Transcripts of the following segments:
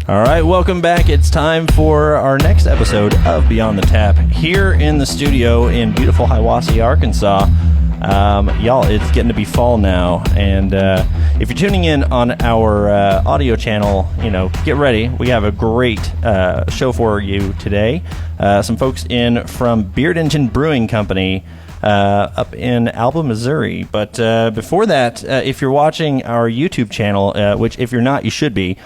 All right, welcome back. It's time for our next episode of Beyond the Tap here in the studio in beautiful Hiwassee, Arkansas. Y'all, it's getting to be fall now, and if you're tuning in on our audio channel, get ready. We have a great show for you today. Some folks in from Beard Engine Brewing Company up in Alba, Missouri. But before that, if you're watching our YouTube channel, which if you're not, you should be,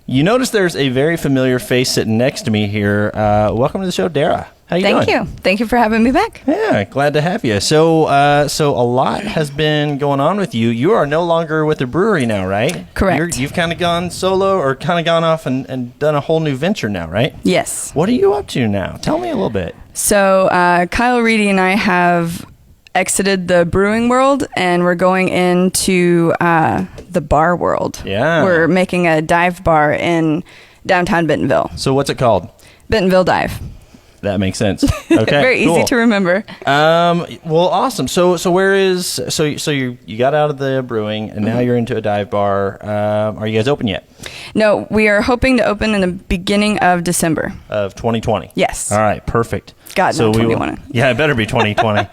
you notice there's a very familiar face sitting next to me here. Welcome to the show, Dara. How you doing? Thank you. Thank you for having me back. Yeah, glad to have you. So a lot has been going on with you. You are no longer with the brewery now, right? Correct. You've kind of gone solo or kind of gone off and done a whole new venture now, right? Yes. What are you up to now? Tell me a little bit. So Kyle Reedy and I have exited the brewing world, and we're going into the bar world. Yeah. We're making a dive bar in downtown Bentonville. So what's it called? Bentonville Dive. That makes sense. Okay, Very cool. easy to remember. Well, awesome. So where is you got out of the brewing and now you're into a dive bar. Are you guys open yet? No, we are hoping to open in the beginning of December Of 2020. Yes. All right, perfect. God, not 2020. Yeah, it better be 2020.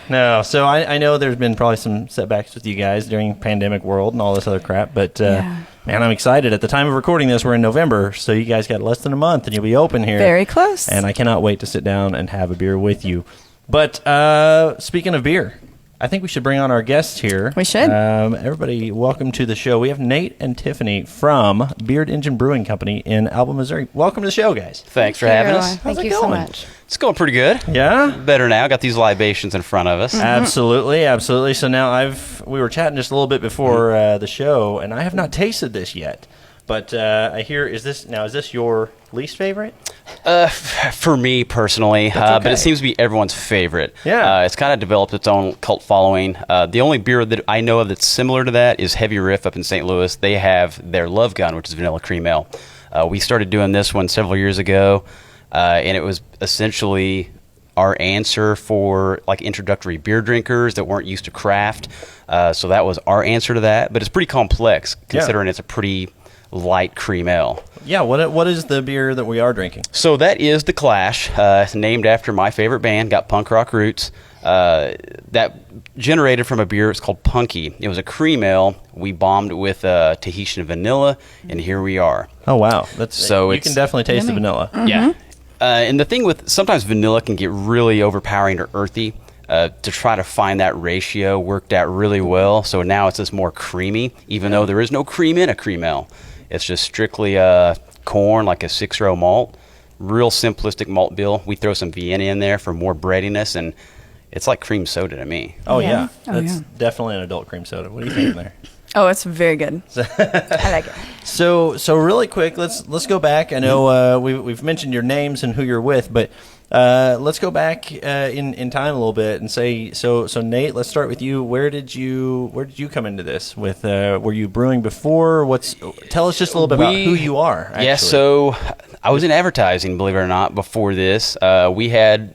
No, so I know there's been probably some setbacks with you guys during pandemic world and all this other crap, but man, I'm excited. At the time of recording this, we're in November, so you guys got less than a month and you'll be open here. Very close. And I cannot wait to sit down and have a beer with you. But speaking of beer, I think we should bring on our guests here. We should. Everybody, welcome to the show. We have Nate and Tiffany from Beard Engine Brewing Company in Alba, Missouri. Welcome to the show, guys. Thanks for having us. How's Thank it you so going? much. It's going pretty good. Yeah? Better now. Got these libations in front of us. Absolutely. So now we were chatting just a little bit before the show, and I have not tasted this yet. But I hear, is this your least favorite? For me personally, That's okay. but it seems to be everyone's favorite. Yeah. It's kind of developed its own cult following. The only beer that I know of that's similar to that is Heavy Riff up in St. Louis. They have their Love Gun, which is vanilla cream ale. We started doing this one several years ago, and it was essentially our answer for like introductory beer drinkers that weren't used to craft. So that was our answer to that. But it's pretty complex considering it's a pretty light cream ale. Yeah, what is the beer that we are drinking? So that is The Clash. It's named after my favorite band, got punk rock roots. That generated from a beer, it's called Punky. It was a cream ale. We bombed with Tahitian vanilla, and here we are. Oh, wow. You can definitely taste the vanilla. Yeah. And the thing with, sometimes vanilla can get really overpowering or earthy. To try to find that ratio worked out really well. So now it's just more creamy, even though there is no cream in a cream ale. It's just strictly corn, like a 6-row malt. Real simplistic malt bill. We throw some Vienna in there for more breadiness, and it's like cream soda to me. Oh, yeah. Oh, That's yeah. definitely an adult cream soda. What do you think there? Oh, it's very good. I like it. So really quick, let's go back. I know we've mentioned your names and who you're with, but let's go back in time a little bit and say so Nate, let's start with you. Where did you come into this? With were you brewing before? Tell us just a little bit about who you are. Actually. Yeah, so I was in advertising, believe it or not, before this. We had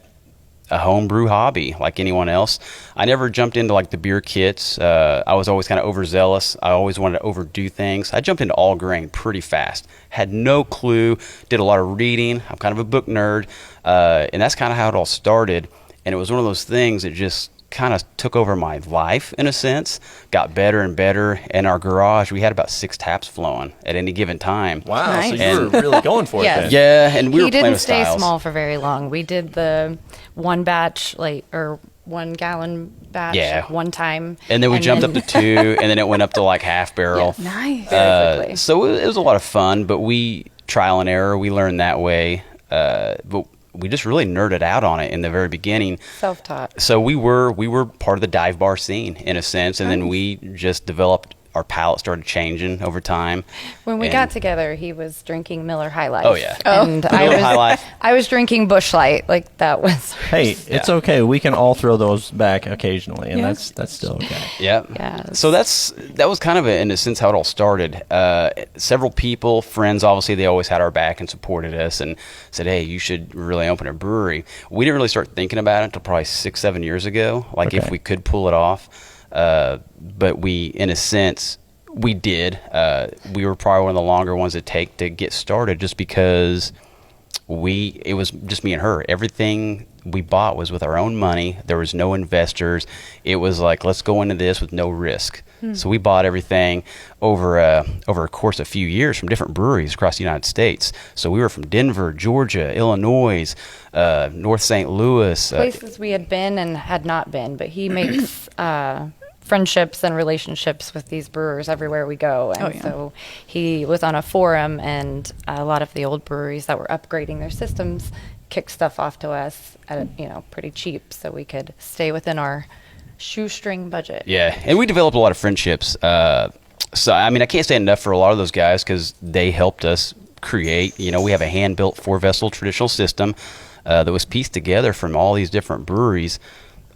a homebrew hobby like anyone else. I never jumped into like the beer kits. I was always kind of overzealous. I always wanted to overdo things. I jumped into all grain pretty fast. Had no clue. Did a lot of reading. I'm kind of a book nerd. And that's kind of how it all started. And it was one of those things that just kind of took over my life in a sense. Got better and better. In our garage, we had about 6 taps flowing at any given time. Wow, Nice. so you were really going for it Yes. then. Yeah, and we were He playing didn't with stay styles. small for very long. We did the one batch, or 1 gallon batch one time. And then we jumped up to 2, and then it went up to like half barrel. Nice. Very quickly. So it was a lot of fun, but we trial and error. We learned that way. But we just really nerded out on it in the very beginning. Self-taught. So we were part of the dive bar scene in a sense, and then we just developed. Our palate started changing over time. When we And- got together, he was drinking Miller High Life. Oh, yeah. And Miller High Life. I was drinking Busch Light. Like, that was... Hey, it's okay. We can all throw those back occasionally, and Yeah. that's still okay. Yeah. Yes. So that was kind of in a sense how it all started. Several people, friends, obviously, they always had our back and supported us and said, "Hey, you should really open a brewery." We didn't really start thinking about it until probably 6-7 years ago. Like Okay. if we could pull it off, but we, in a sense, We did. We were probably one of the longer ones to take to get started, just because it was just me and her. Everything we bought was with our own money. There was no investors. It was like, let's go into this with no risk. So we bought everything over a course of a few years from different breweries across the United States. So we were from Denver, Georgia, Illinois, North St. Louis. Places we had been and had not been, but he makes friendships and relationships with these brewers everywhere we go. And so he was on a forum, and a lot of the old breweries that were upgrading their systems kicked stuff off to us at pretty cheap, so we could stay within our shoestring budget. Yeah, and we developed a lot of friendships. So, I mean, I can't say enough for a lot of those guys, because they helped us create, we have a hand-built 4-vessel traditional system that was pieced together from all these different breweries.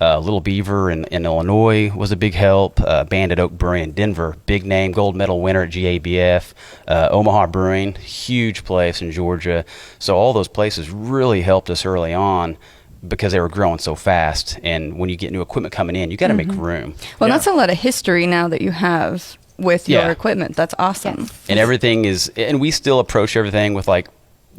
Little Beaver in Illinois was a big help. Banded Oak Brewing in Denver, big name, gold medal winner at GABF. Omaha Brewing, huge place in Georgia. So all those places really helped us early on, because they were growing so fast. And when you get new equipment coming in, you got to make room. Well, that's a lot of history now that you have with your equipment. That's awesome. Yes. And everything and we still approach everything with like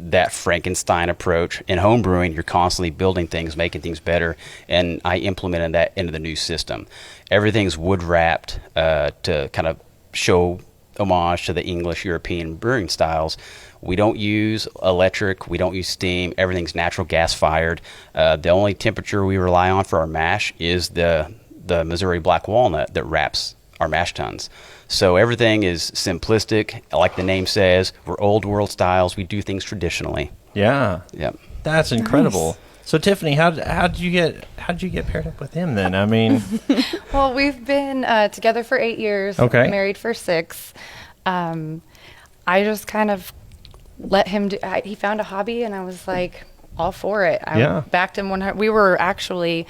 that Frankenstein approach. In home brewing, you're constantly building things, making things better. And I implemented that into the new system. Everything's wood wrapped to kind of show homage to the English European brewing styles. We don't use electric. We don't use steam. Everything's natural gas fired. The only temperature we rely on for our mash is the Missouri black walnut that wraps our mash tuns. So everything is simplistic. Like the name says, we're old world styles. We do things traditionally. Yeah. Yep. That's incredible. Nice. So Tiffany, how did you get paired up with him then? I mean, well, we've been together for 8 years. Okay. Married for 6. I just kind of let him do. He found a hobby, and I was like, all for it. I backed him 100. We were actually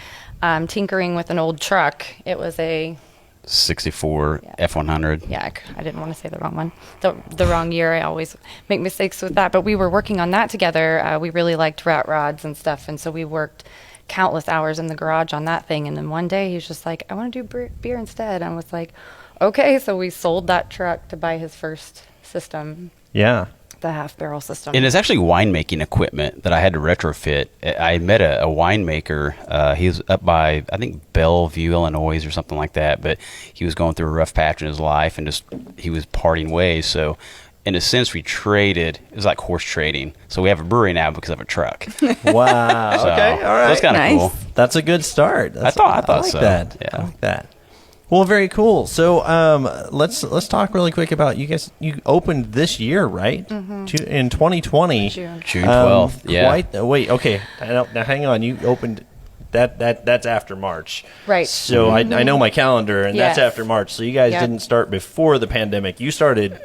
tinkering with an old truck. It was a 64 F100. Yeah, I didn't want to say the wrong one. The wrong year. I always make mistakes with that. But we were working on that together. We really liked rat rods and stuff, and so we worked countless hours in the garage on that thing. And then one day he was just like, I want to do beer instead. And I was like, okay. So we sold that truck to buy his first system. Yeah. The half barrel system. And it's actually winemaking equipment that I had to retrofit. I met a winemaker. He was up by, I think, Bellevue, Illinois or something like that. But he was going through a rough patch in his life, and he was parting ways. So in a sense, we traded. It was like horse trading. So we have a brewery now because of a truck. Wow. So, okay. All right. That's kind of cool. That's a good start. I thought like so. That. Yeah. I like that. Well, very cool. So let's talk really quick about you guys. You opened this year, right? Mm-hmm. In 2020, June 12th. Yeah. Wait. Okay. Now hang on. You opened that's after March, right? So I know my calendar, and Yes. that's after March. So you guys didn't start before the pandemic. You started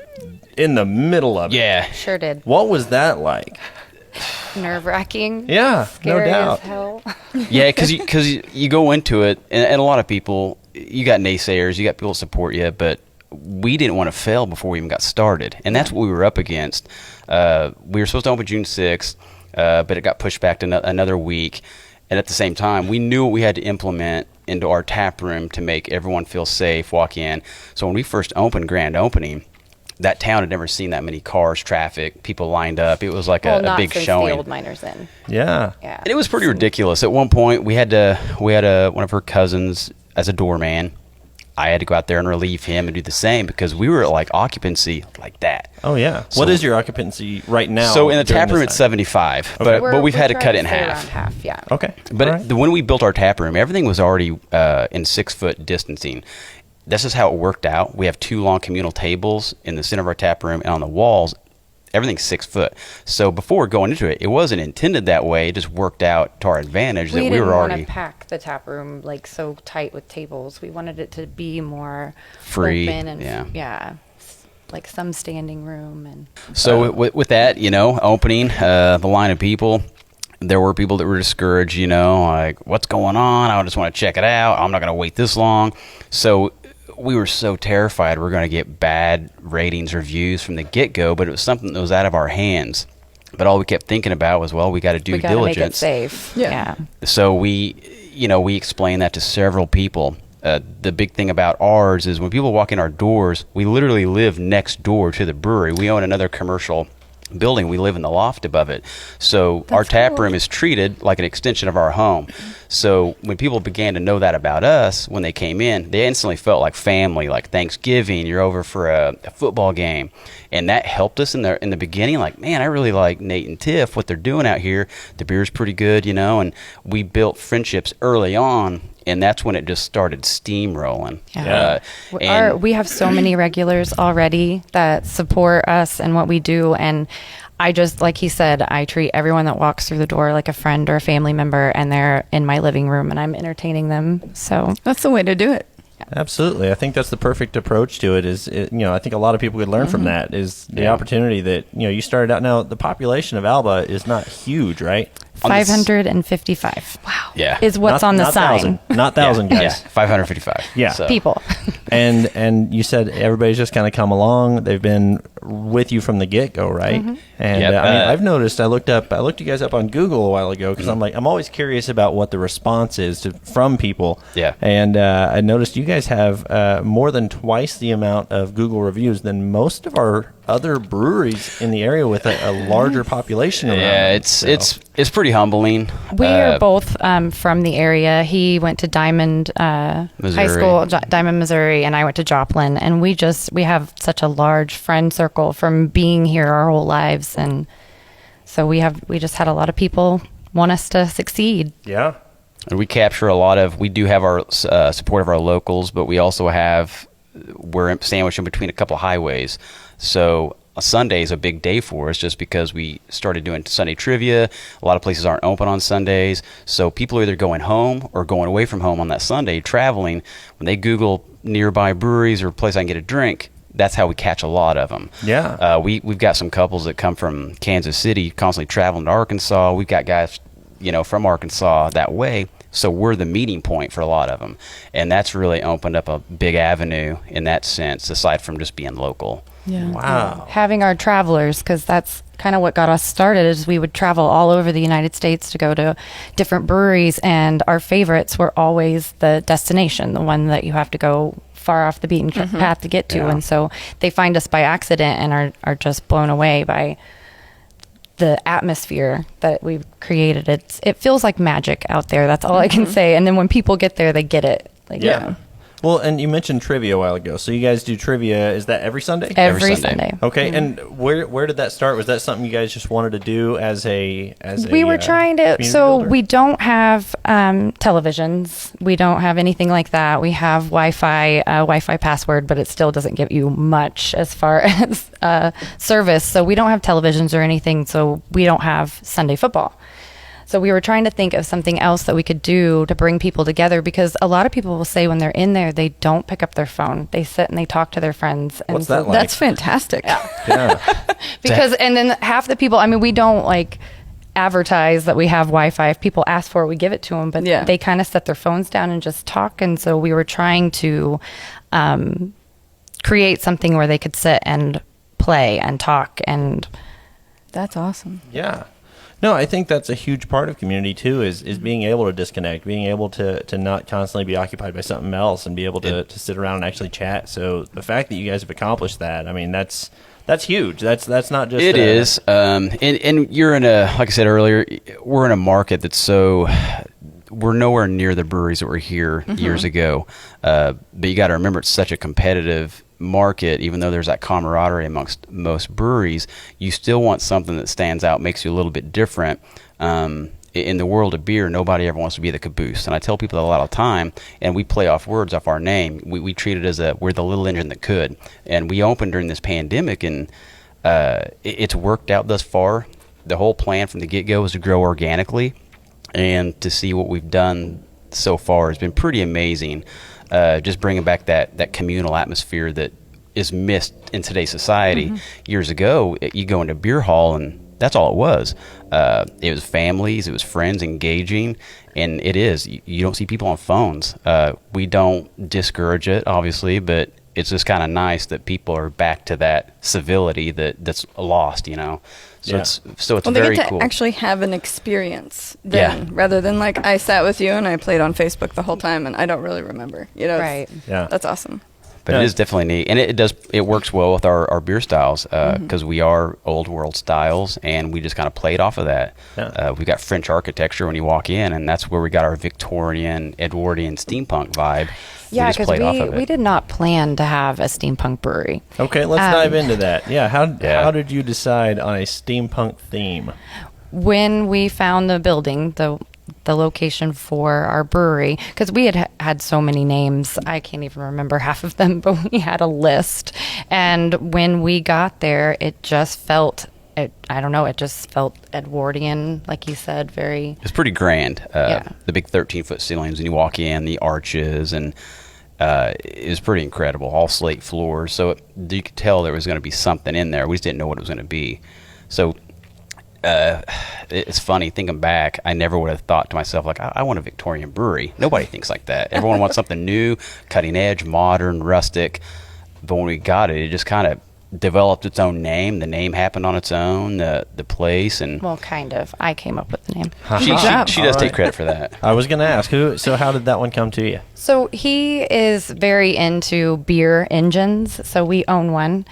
in the middle of it. Yeah. Sure did. What was that like? Nerve-wracking. Yeah, Scary no doubt. as hell. Yeah, because you go into it, and a lot of people, you got naysayers, you got people that support you, but we didn't want to fail before we even got started, and that's what we were up against. We were supposed to open June 6th, but it got pushed back to another week, and at the same time, we knew what we had to implement into our tap room to make everyone feel safe, walk in. So when we first opened, grand opening, that town had never seen that many cars, traffic, people lined up. It was like a big showing. The old miners in. Yeah. And it was pretty ridiculous. At one point, we had one of her cousins as a doorman. I had to go out there and relieve him and do the same because we were at like occupancy like that. Oh yeah. So, what is your occupancy right now? So in the tap room it's 75, Okay. but we've had to cut it in around half. half. Yeah. Okay. But when we built our tap room, everything was already in 6-foot distancing. This is how it worked out. We have 2 long communal tables in the center of our tap room, and on the walls, everything's 6 foot. So before going into it, it wasn't intended that way. It just worked out to our advantage that we were already. We didn't want to pack the tap room like so tight with tables. We wanted it to be more free, open and like some standing room and. So with that, opening the line of people. There were people that were discouraged, like, what's going on? I just want to check it out. I'm not going to wait this long. So we were so terrified we were going to get bad ratings, reviews from the get-go, but it was something that was out of our hands. But all we kept thinking about was, well, we got to do diligence. Make it safe. Yeah. So we explained that to several people. The big thing about ours is when people walk in our doors, we literally live next door to the brewery. We own another commercial building. We live in the loft above it. So our tap room is treated like an extension of our home. So when people began to know that about us, when they came in, they instantly felt like family, like Thanksgiving, you're over for a football game. And that helped us in the beginning. Like, man, I really like Nate and Tiff, what they're doing out here. The beer's pretty good, and we built friendships early on. And that's when it just started steamrolling. Yeah. We have so many regulars already that support us and what we do. And I just, like he said, I treat everyone that walks through the door like a friend or a family member, and they're in my living room and I'm entertaining them. So that's the way to do it. Absolutely. I think that's the perfect approach to it. I think a lot of people could learn from that is the opportunity that, you started out. Now, the population of Alba is not huge, right? 555. Wow. Yeah. Is what's on the sign. Not thousand, guys. Yeah, 555. Yeah. So. People. And you said everybody's just kind of come along. They've been with you from the get-go, right? Mm-hmm. And I've noticed, I looked you guys up on Google a while ago because I'm always curious about what the response is from people. Yeah. And I noticed you guys have more than twice the amount of Google reviews than most of our other breweries in the area with a larger population around. Yeah, it's pretty humbling. We are both from the area. He went to Diamond High School, Diamond, Missouri, and I went to Joplin. And we have such a large friend circle from being here our whole lives, and so we just had a lot of people want us to succeed. Yeah, and we capture we do have our support of our locals, but we also we're sandwiched in between a couple of highways. So a Sunday is a big day for us just because we started doing Sunday trivia. A lot of places aren't open on Sundays. So people are either going home or going away from home on that Sunday, traveling. When they Google nearby breweries or a place I can get a drink, that's how we catch a lot of them. Yeah. We've got some couples that come from Kansas City, constantly traveling to Arkansas. We've got guys, from Arkansas that way. So we're the meeting point for a lot of them. And that's really opened up a big avenue in that sense, aside from just being local. Yeah. Wow. Having our travelers, because that's kind of what got us started, is we would travel all over the United States to go to different breweries, and our favorites were always the destination, the one that you have to go far off the beaten path to get to. Yeah. And so they find us by accident and are just blown away by the atmosphere that we've created. It feels like magic out there. That's all I can say. And then when people get there, they get it. Yeah. Well, and you mentioned trivia a while ago. So you guys do trivia. Is that every Sunday? Every Sunday. Okay. Mm-hmm. And where did that start? Was that something you guys just wanted to do as a we were trying to. So builder? We don't have televisions. We don't have anything like that. We have Wi-Fi password, but it still doesn't give you much as far as service. So we don't have televisions or anything. So we don't have Sunday football. So we were trying to think of something else that we could do to bring people together, because a lot of people will say when they're in there, they don't pick up their phone. They sit and they talk to their friends. And what's that like? That's fantastic. Yeah. Because, and then half the people, we don't advertise that we have Wi-Fi. If people ask for it, we give it to them, but they kind of set their phones down and just talk. And so we were trying to create something where they could sit and play and talk. And that's awesome. Yeah. No, I think that's a huge part of community too, is being able to disconnect, being able to not constantly be occupied by something else and be able to sit around and actually chat. So the fact that you guys have accomplished that, that's huge. That's not just it is. And you're in like I said earlier, we're in a market that's we're nowhere near the breweries that were here years ago. But you got to remember, it's such a competitive market. Even though there's that camaraderie amongst most breweries, you still want something that stands out, makes you a little bit different. In the world of beer, nobody ever wants to be the caboose. And I tell people that a lot of time, and we play off words off our name. We treat it as we're the little engine that could. And we opened during this pandemic, and it's worked out thus far. The whole plan from the get-go was to grow organically, and to see what we've done so far has been pretty amazing. Just bringing back that communal atmosphere that is missed in today's society. Years ago, you go into a beer hall and that's all it was. It was families, it was friends engaging, and it is. You don't see people on phones. We don't discourage it, obviously, but it's just kind of nice that people are back to that civility that's lost, So Yeah. it's Well, they very get to cool. actually have an experience then, Yeah. rather than like I sat with you and I played on Facebook the whole time and I don't really remember. You know, Right. Yeah. That's awesome. But Yeah. it is definitely neat, and it works well with our beer styles because we are old world styles, and we just kind of played off of that. Yeah. We got French architecture when you walk in, and that's where we got our Victorian, Edwardian steampunk vibe. Yeah, just because played off of it. we did not plan to have a steampunk brewery. Okay, let's dive into that. Yeah, how did you decide on a steampunk theme? When we found the building, the location for our brewery, because we had so many names, I can't even remember half of them, but we had a list. And when we got there, it just felt, I don't know, it just felt Edwardian, like you said, very... It's pretty grand. Yeah. The big 13-foot ceilings, and you walk in, the arches, and it was pretty incredible. All slate floors, so you could tell there was going to be something in there. We just didn't know what it was going to be. So it's funny thinking back. I never would have thought to myself like, I want a Victorian brewery. Nobody thinks like that. Everyone wants something new, cutting edge, modern, rustic. But when we got it, it just kind of developed its own name. The name happened on its own. The place, and Well, kind of. I came up with the name. she does All take right. credit for that. I was going to ask so how did that one come to you? So he is very into beer engines. So we own one.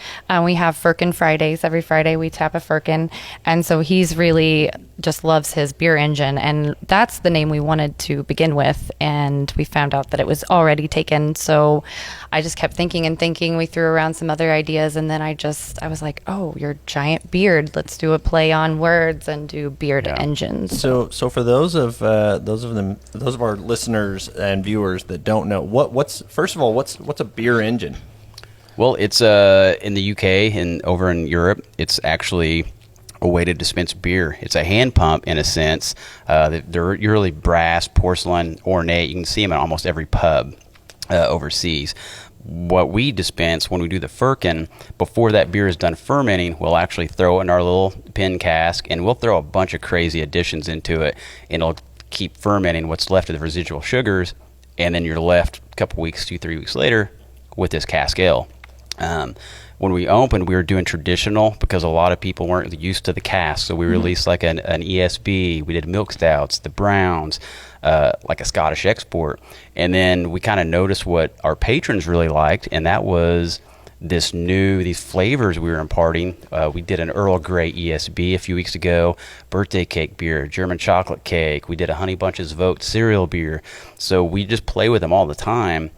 We have Firkin Fridays. Every Friday we tap a Firkin. And so he's really just loves his beer engine. And that's the name we wanted to begin with. And we found out that it was already taken. So I just kept thinking and thinking. We threw around some other ideas. And then I was like, oh, your giant beard. Let's do a play on words and do beard engines. So for those of our listeners and viewers that don't know, what's a beer engine? Well, it's in the UK and over in Europe, it's actually a way to dispense beer. It's a hand pump in a sense. They're usually brass, porcelain, ornate. You can see them at almost every pub overseas. What we dispense when we do the firkin, before that beer is done fermenting, we'll actually throw it in our little pin cask, and we'll throw a bunch of crazy additions into it, and it'll keep fermenting what's left of the residual sugars, and then you're left a couple weeks, 2-3 weeks later, with this cask ale. When we opened, we were doing traditional because a lot of people weren't used to the cask. So we released like an ESB. We did milk stouts, the browns, like a Scottish export. And then we kind of noticed what our patrons really liked, and that was these flavors we were imparting. We did an Earl Grey ESB a few weeks ago, birthday cake beer, German chocolate cake. We did a Honey Bunches of Oats cereal beer. So we just play with them all the time.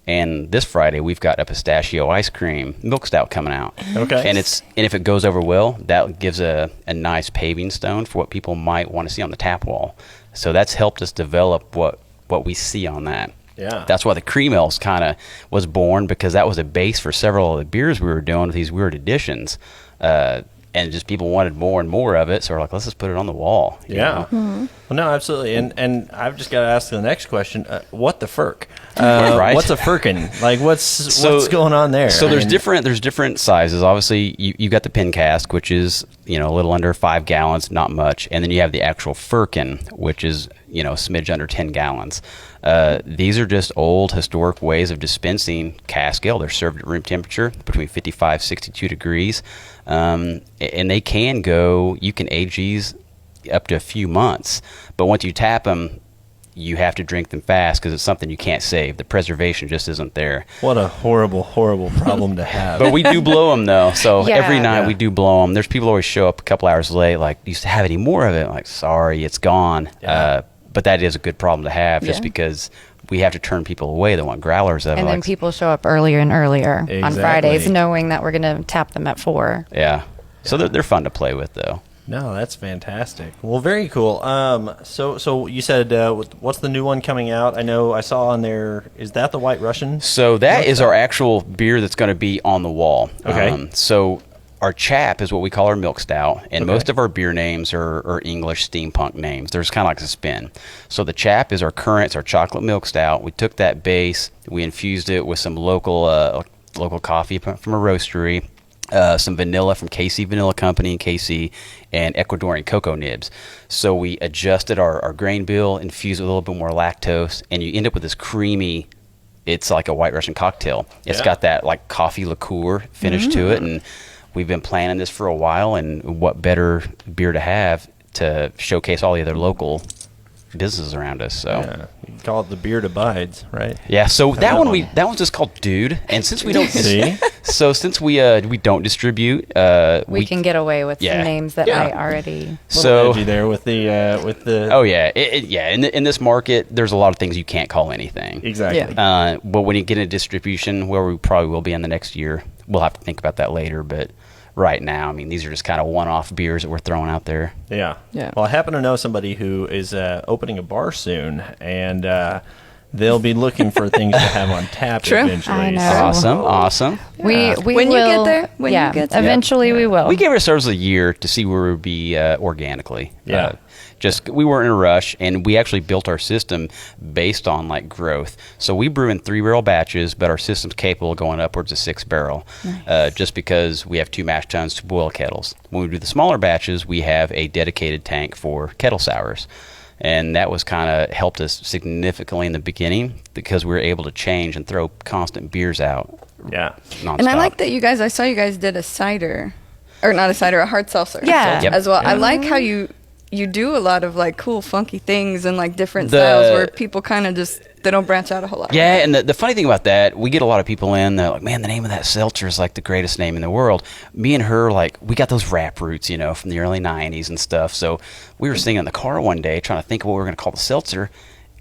And this Friday we've got a pistachio ice cream milk stout coming out. Okay. And if it goes over well, that gives a nice paving stone for what people might want to see on the tap wall. So that's helped us develop what we see on that. Yeah. That's why the cream ales kind of was born, because that was a base for several of the beers we were doing with these weird additions. And just people wanted more and more of it, so we're like, let's just put it on the wall. you know? Well, no, absolutely. And I've just got to ask the next question: what the firk? Right. What's a firkin? Like, what's going on there? So there's different sizes. Obviously, you got the pin cask, which is a little under 5 gallons, not much, and then you have the actual firkin, which is a smidge under 10 gallons. These are just old historic ways of dispensing cask ale. They're served at room temperature between 55, 62 degrees. And they can go, you can age these up to a few months. But once you tap them, you have to drink them fast because it's something you can't save. The preservation just isn't there. What a horrible, horrible problem to have. But we do blow them, though. So Yeah. every night Yeah. we do blow them. There's people always show up a couple hours late, like, do you have any more of it? I'm like, sorry, it's gone. Yeah. But that is a good problem to have just Yeah. because we have to turn people away that want growlers of it. And then like, people show up earlier and earlier on Exactly. Fridays, knowing that we're going to tap them at 4. yeah. So they're fun to play with, though. No, that's fantastic. Well, very cool. So you said what's the new one coming out? I know I saw on there. Is that the White Russian? So that is our actual beer that's going to be on the wall. Okay. So our chap is what we call our milk stout, and most of our beer names are English steampunk names. There's kind of like a spin. So the chap is it's our chocolate milk stout. We took that base, we infused it with some local coffee from a roastery, some vanilla from KC Vanilla Company in KC, and Ecuadorian cocoa nibs. So we adjusted our grain bill, infused it with a little bit more lactose, and you end up with this creamy, it's like a White Russian cocktail. It's got that like coffee liqueur finish to it, and we've been planning this for a while, and what better beer to have to showcase all the other local businesses around us. So Yeah. You can call it the Beard Abides, right? yeah, so That that one one. that one's just called Dude, and since we don't See? since we don't distribute, we can get away with Yeah. some names that Yeah. might already. so Edgy there with the oh yeah, in this market, there's a lot of things you can't call anything. exactly. But when you get into distribution, where we probably will be in the next year, we'll have to think about that later. But right now, I mean, these are just kind of one-off beers that we're throwing out there. Yeah. Yeah. Well, I happen to know somebody who is opening a bar soon, and they'll be looking for things to have on tap True. eventually. I know. Awesome. We When you will, get there, when you yeah, get there. eventually we will. We gave ourselves a year to see where we'd be organically. Yeah. Just we weren't in a rush, and we actually built our system based on like growth. So we brew in 3-barrel batches, but our system's capable of going upwards of 6-barrel, just because we have 2 mash tuns, 2 boil kettles. When we do the smaller batches, we have a dedicated tank for kettle sours. And that was kind of helped us significantly in the beginning because we were able to change and throw constant beers out. Yeah. Nonstop. And I like that I saw you guys did a cider, or not a cider, a hard seltzer. Yeah. Yep. As well. I Yeah. like how you do a lot of like cool, funky things and like different The- styles where people kind of they don't branch out a whole lot. Yeah, and the funny thing about that, we get a lot of people in, they're like, man, the name of that seltzer is like the greatest name in the world. Me and her, like, we got those rap roots, from the early 90s and stuff. So we were singing in the car one day trying to think of what we were going to call the seltzer,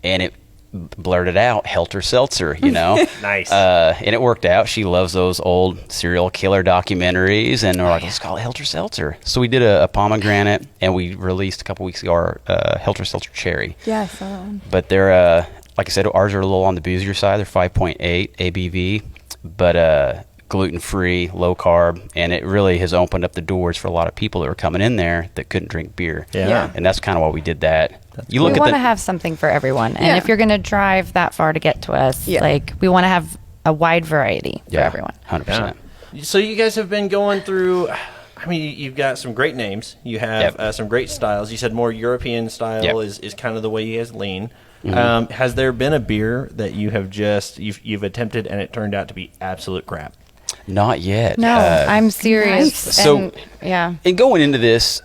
and it blurted out Helter Seltzer, Nice. And it worked out. She loves those old serial killer documentaries, and we're like, let's call it Helter Seltzer. So we did a pomegranate, and we released a couple weeks ago our Helter Seltzer Cherry. Yeah, I saw that one. But they're, like I said, ours are a little on the boozier side. They're 5.8 ABV, but gluten-free, low carb, and it really has opened up the doors for a lot of people that were coming in there that couldn't drink beer. Yeah. And that's kind of why we did that. You We look want at to have something for everyone, and Yeah. if you're going to drive that far to get to us, Yeah. like we want to have a wide variety for everyone. 100%. So you guys have been going through. I mean, you've got some great names. You have Yep. some great styles. You said more European style Yep. is kind of the way you guys lean. Has there been a beer that you have you've attempted and it turned out to be absolute crap? Not yet. No, I'm serious. So- And, yeah. And going into this,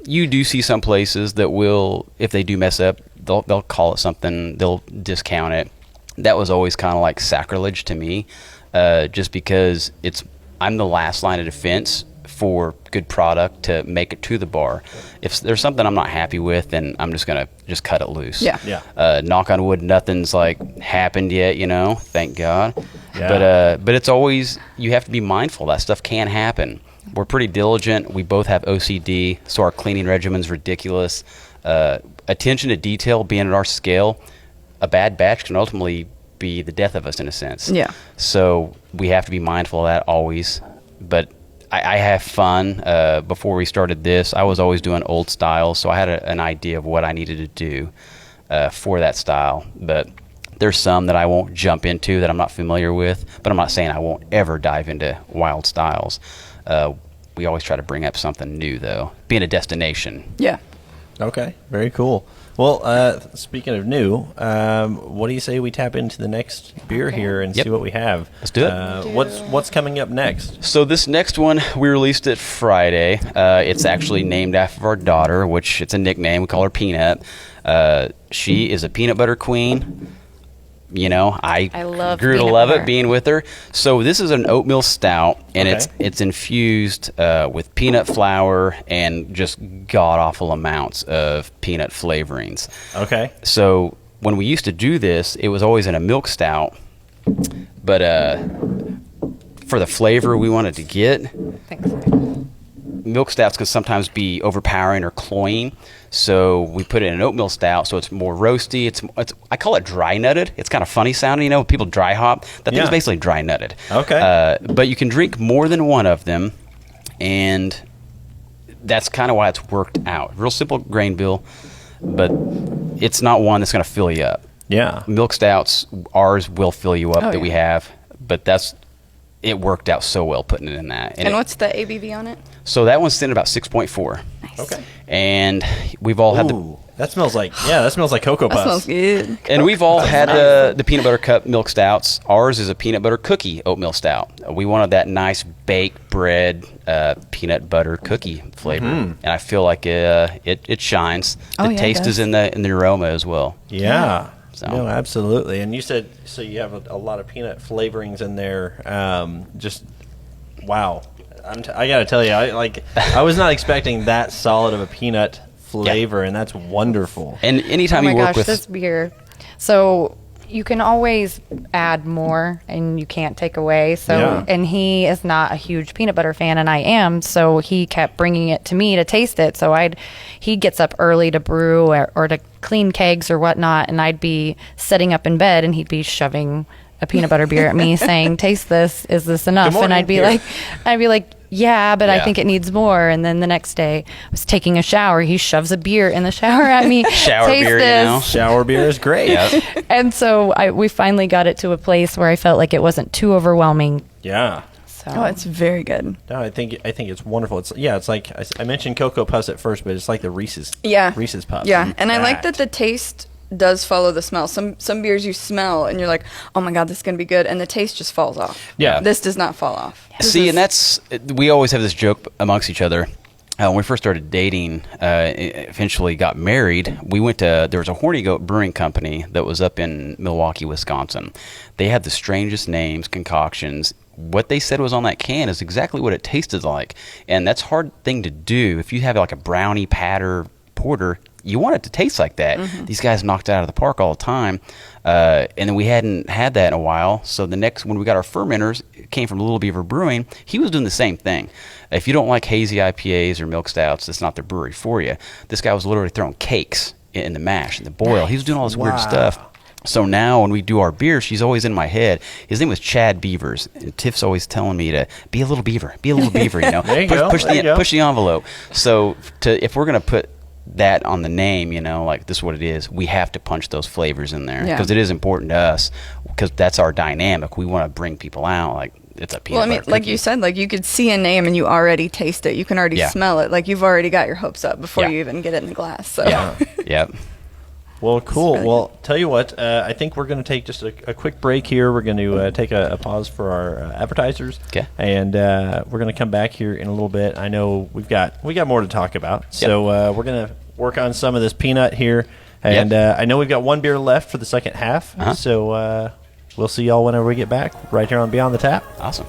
you do see some places that will, if they do mess up, they'll call it something, they'll discount it. That was always kind of like sacrilege to me, just because I'm the last line of defense for good product to make it to the bar. If there's something I'm not happy with, then I'm just gonna cut it loose. Yeah. Yeah. Knock on wood, nothing's like happened yet, thank God. Yeah. But it's always, you have to be mindful that stuff can happen. We're pretty diligent. We both have OCD, so our cleaning regimen's ridiculous. Attention to detail being at our scale, a bad batch can ultimately be the death of us in a sense. Yeah. So we have to be mindful of that always. But I have fun. Before we started this, I was always doing old styles, so I had an idea of what I needed to do for that style. But there's some that I won't jump into that I'm not familiar with, but I'm not saying I won't ever dive into wild styles. We always try to bring up something new, though, being a destination. Yeah. Okay. Very cool. Well, speaking of new, what do you say we tap into the next beer here and Yep. see what we have? Let's do it. What's coming up next? So this next one, we released it Friday. It's actually named after our daughter, which it's a nickname. We call her Peanut. She is a peanut butter queen. I love grew to peanut love butter. it being with her. So this is an oatmeal stout, and Okay. it's infused with peanut flour and just god-awful amounts of peanut flavorings. Okay. So when we used to do this, it was always in a milk stout, but for the flavor we wanted to get, Thanks. milk stouts can sometimes be overpowering or cloying. So we put it in an oatmeal stout, so it's more roasty. It's I call it dry nutted. It's kind of funny sounding, people dry hop. That thing's Yeah. basically dry nutted. Okay. But you can drink more than one of them, and that's kind of why it's worked out. Real simple grain bill, but it's not one that's going to fill you up. Yeah. Milk stouts, ours will fill you up Oh, that we yeah. have, but it worked out so well putting it in that. And what's the ABV on it? So that one's sitting at about 6.4. Nice. Okay. And we've all had Ooh. That smells like Cocoa Puffs. That smells good. And we've all had the peanut butter cup milk stouts. Ours is a peanut butter cookie oatmeal stout. We wanted that nice baked bread peanut butter cookie flavor, and I feel like it shines. The taste is in the aroma as well. Yeah. So. No, absolutely. And you said so you have a lot of peanut flavorings in there. Just wow. I got to tell you, I was not expecting that solid of a peanut flavor, and that's wonderful. And anytime you work with this beer, so you can always add more, and you can't take away. So, and he is not a huge peanut butter fan, and I am. So he kept bringing it to me to taste it. So he gets up early to brew or to clean kegs or whatnot, and I'd be sitting up in bed, and he'd be shoving a peanut butter beer at me, saying, "Taste this. Is this enough?" And I'd be like, "Yeah, but I think it needs more." And then the next day, I was taking a shower. He shoves a beer in the shower at me. Shower Taste beer, this. you know. Shower beer is great. Yep. And so we finally got it to a place where I felt like it wasn't too overwhelming. Yeah. So Oh, it's very good. No, I think it's wonderful. It's like I mentioned Cocoa Puffs at first, but it's like the Reese's. Yeah. Reese's Puffs. Yeah, and I like that the taste does follow the smell. Some beers you smell and you're like, oh my god, this is gonna be good, and the taste just falls off. Yeah. This does not fall off. See, and we always have this joke amongst each other. When we first started dating, eventually got married, there was a Horny Goat Brewing Company that was up in Milwaukee, Wisconsin. They had the strangest names, concoctions. What they said was on that can is exactly what it tasted like. And that's a hard thing to do. If you have like a brownie patter porter, you want it to taste like that. Mm-hmm. These guys knocked it out of the park all the time. And then we hadn't had that in a while. So when we got our fermenters, it came from Little Beaver Brewing. He was doing the same thing. If you don't like hazy IPAs or milk stouts, that's not the brewery for you. This guy was literally throwing cakes in the mash and the boil. Nice. He was doing all this weird stuff. So now when we do our beer, she's always in my head. His name was Chad Beavers. And Tiff's always telling me to be a little beaver, you know. There you go. Push the envelope. So if we're going to put that on the name, you know, like this is what it is, we have to punch those flavors in there because it is important to us because that's our dynamic. We want to bring people out like it's a peanut butter cookie. Like you said, like you could see a name and you already taste it. You can already smell it. Like you've already got your hopes up before you even get it in the glass. So. Yeah. Yep. Well, cool. Really well, tell you what, I think we're going to take just a quick break here. We're going to take a pause for our advertisers. Okay. And we're going to come back here in a little bit. I know we got more to talk about. Yep. So we're going to work on some of this peanut here. And I know we've got one beer left for the second half. Uh-huh. So we'll see y'all whenever we get back right here on Beyond the Tap. Awesome.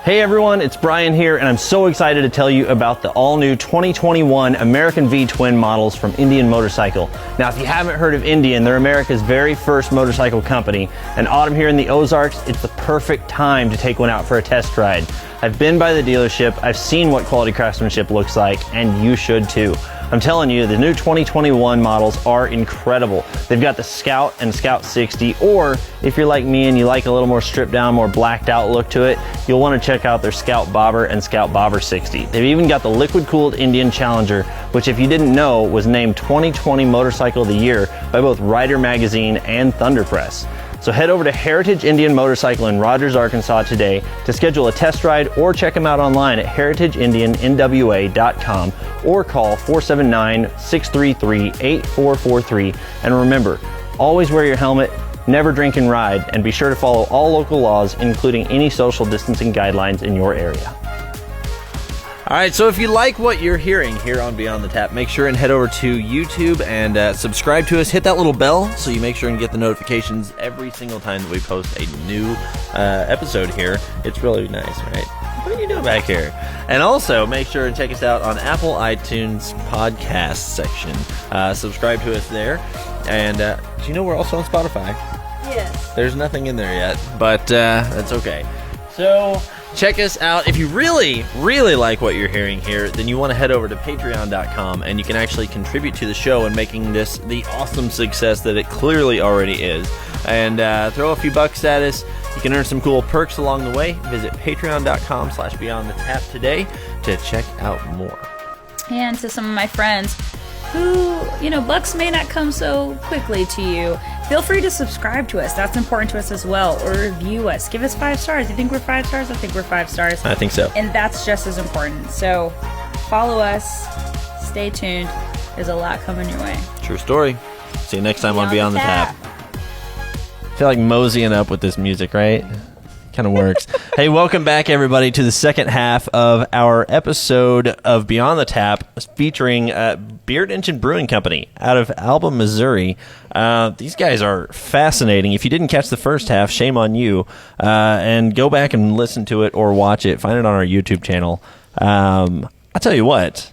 Hey everyone, it's Brian here, and I'm so excited to tell you about the all-new 2021 American V Twin models from Indian Motorcycle. Now, if you haven't heard of Indian, they're America's very first motorcycle company, and autumn here in the Ozarks, it's the perfect time to take one out for a test ride. I've been by the dealership, I've seen what quality craftsmanship looks like, and you should too. I'm telling you, the new 2021 models are incredible. They've got the Scout and Scout 60, or if you're like me and you like a little more stripped down, more blacked out look to it, you'll want to check out their Scout Bobber and Scout Bobber 60. They've even got the liquid cooled Indian Challenger, which if you didn't know, was named 2020 Motorcycle of the Year by both Rider Magazine and Thunder Press. So head over to Heritage Indian Motorcycle in Rogers, Arkansas today to schedule a test ride or check them out online at heritageindiannwa.com or call 479-633-8443. And remember, always wear your helmet, never drink and ride, and be sure to follow all local laws, including any social distancing guidelines in your area. All right, so if you like what you're hearing here on Beyond the Tap, make sure and head over to YouTube and subscribe to us. Hit that little bell so you make sure and get the notifications every single time that we post a new episode here. It's really nice, right? What are you doing back here? And also, make sure and check us out on Apple iTunes podcast section. Subscribe to us there. And do you know we're also on Spotify? Yes. There's nothing in there yet, but that's okay. So check us out. If you really, really like what you're hearing here, then you want to head over to patreon.com and you can actually contribute to the show and making this the awesome success that it clearly already is. And throw a few bucks at us. You can earn some cool perks along the way. Visit patreon.com/beyondthetap today to check out more. And to some of my friends who, bucks may not come so quickly to you, feel free to subscribe to us. That's important to us as well. Or review us. Give us 5 stars. You think we're 5 stars? I think we're 5 stars. I think so. And that's just as important. So follow us. Stay tuned. There's a lot coming your way. True story. See you next time on Beyond Beyond the the Tap. I feel like moseying up with this music, right? Kind of works. Hey, welcome back, everybody, to the second half of our episode of Beyond the Tap, featuring Beard Engine Brewing Company out of Alba, Missouri. These guys are fascinating. If you didn't catch the first half, shame on you. And go back and listen to it or watch it. Find it on our YouTube channel. I'll tell you what.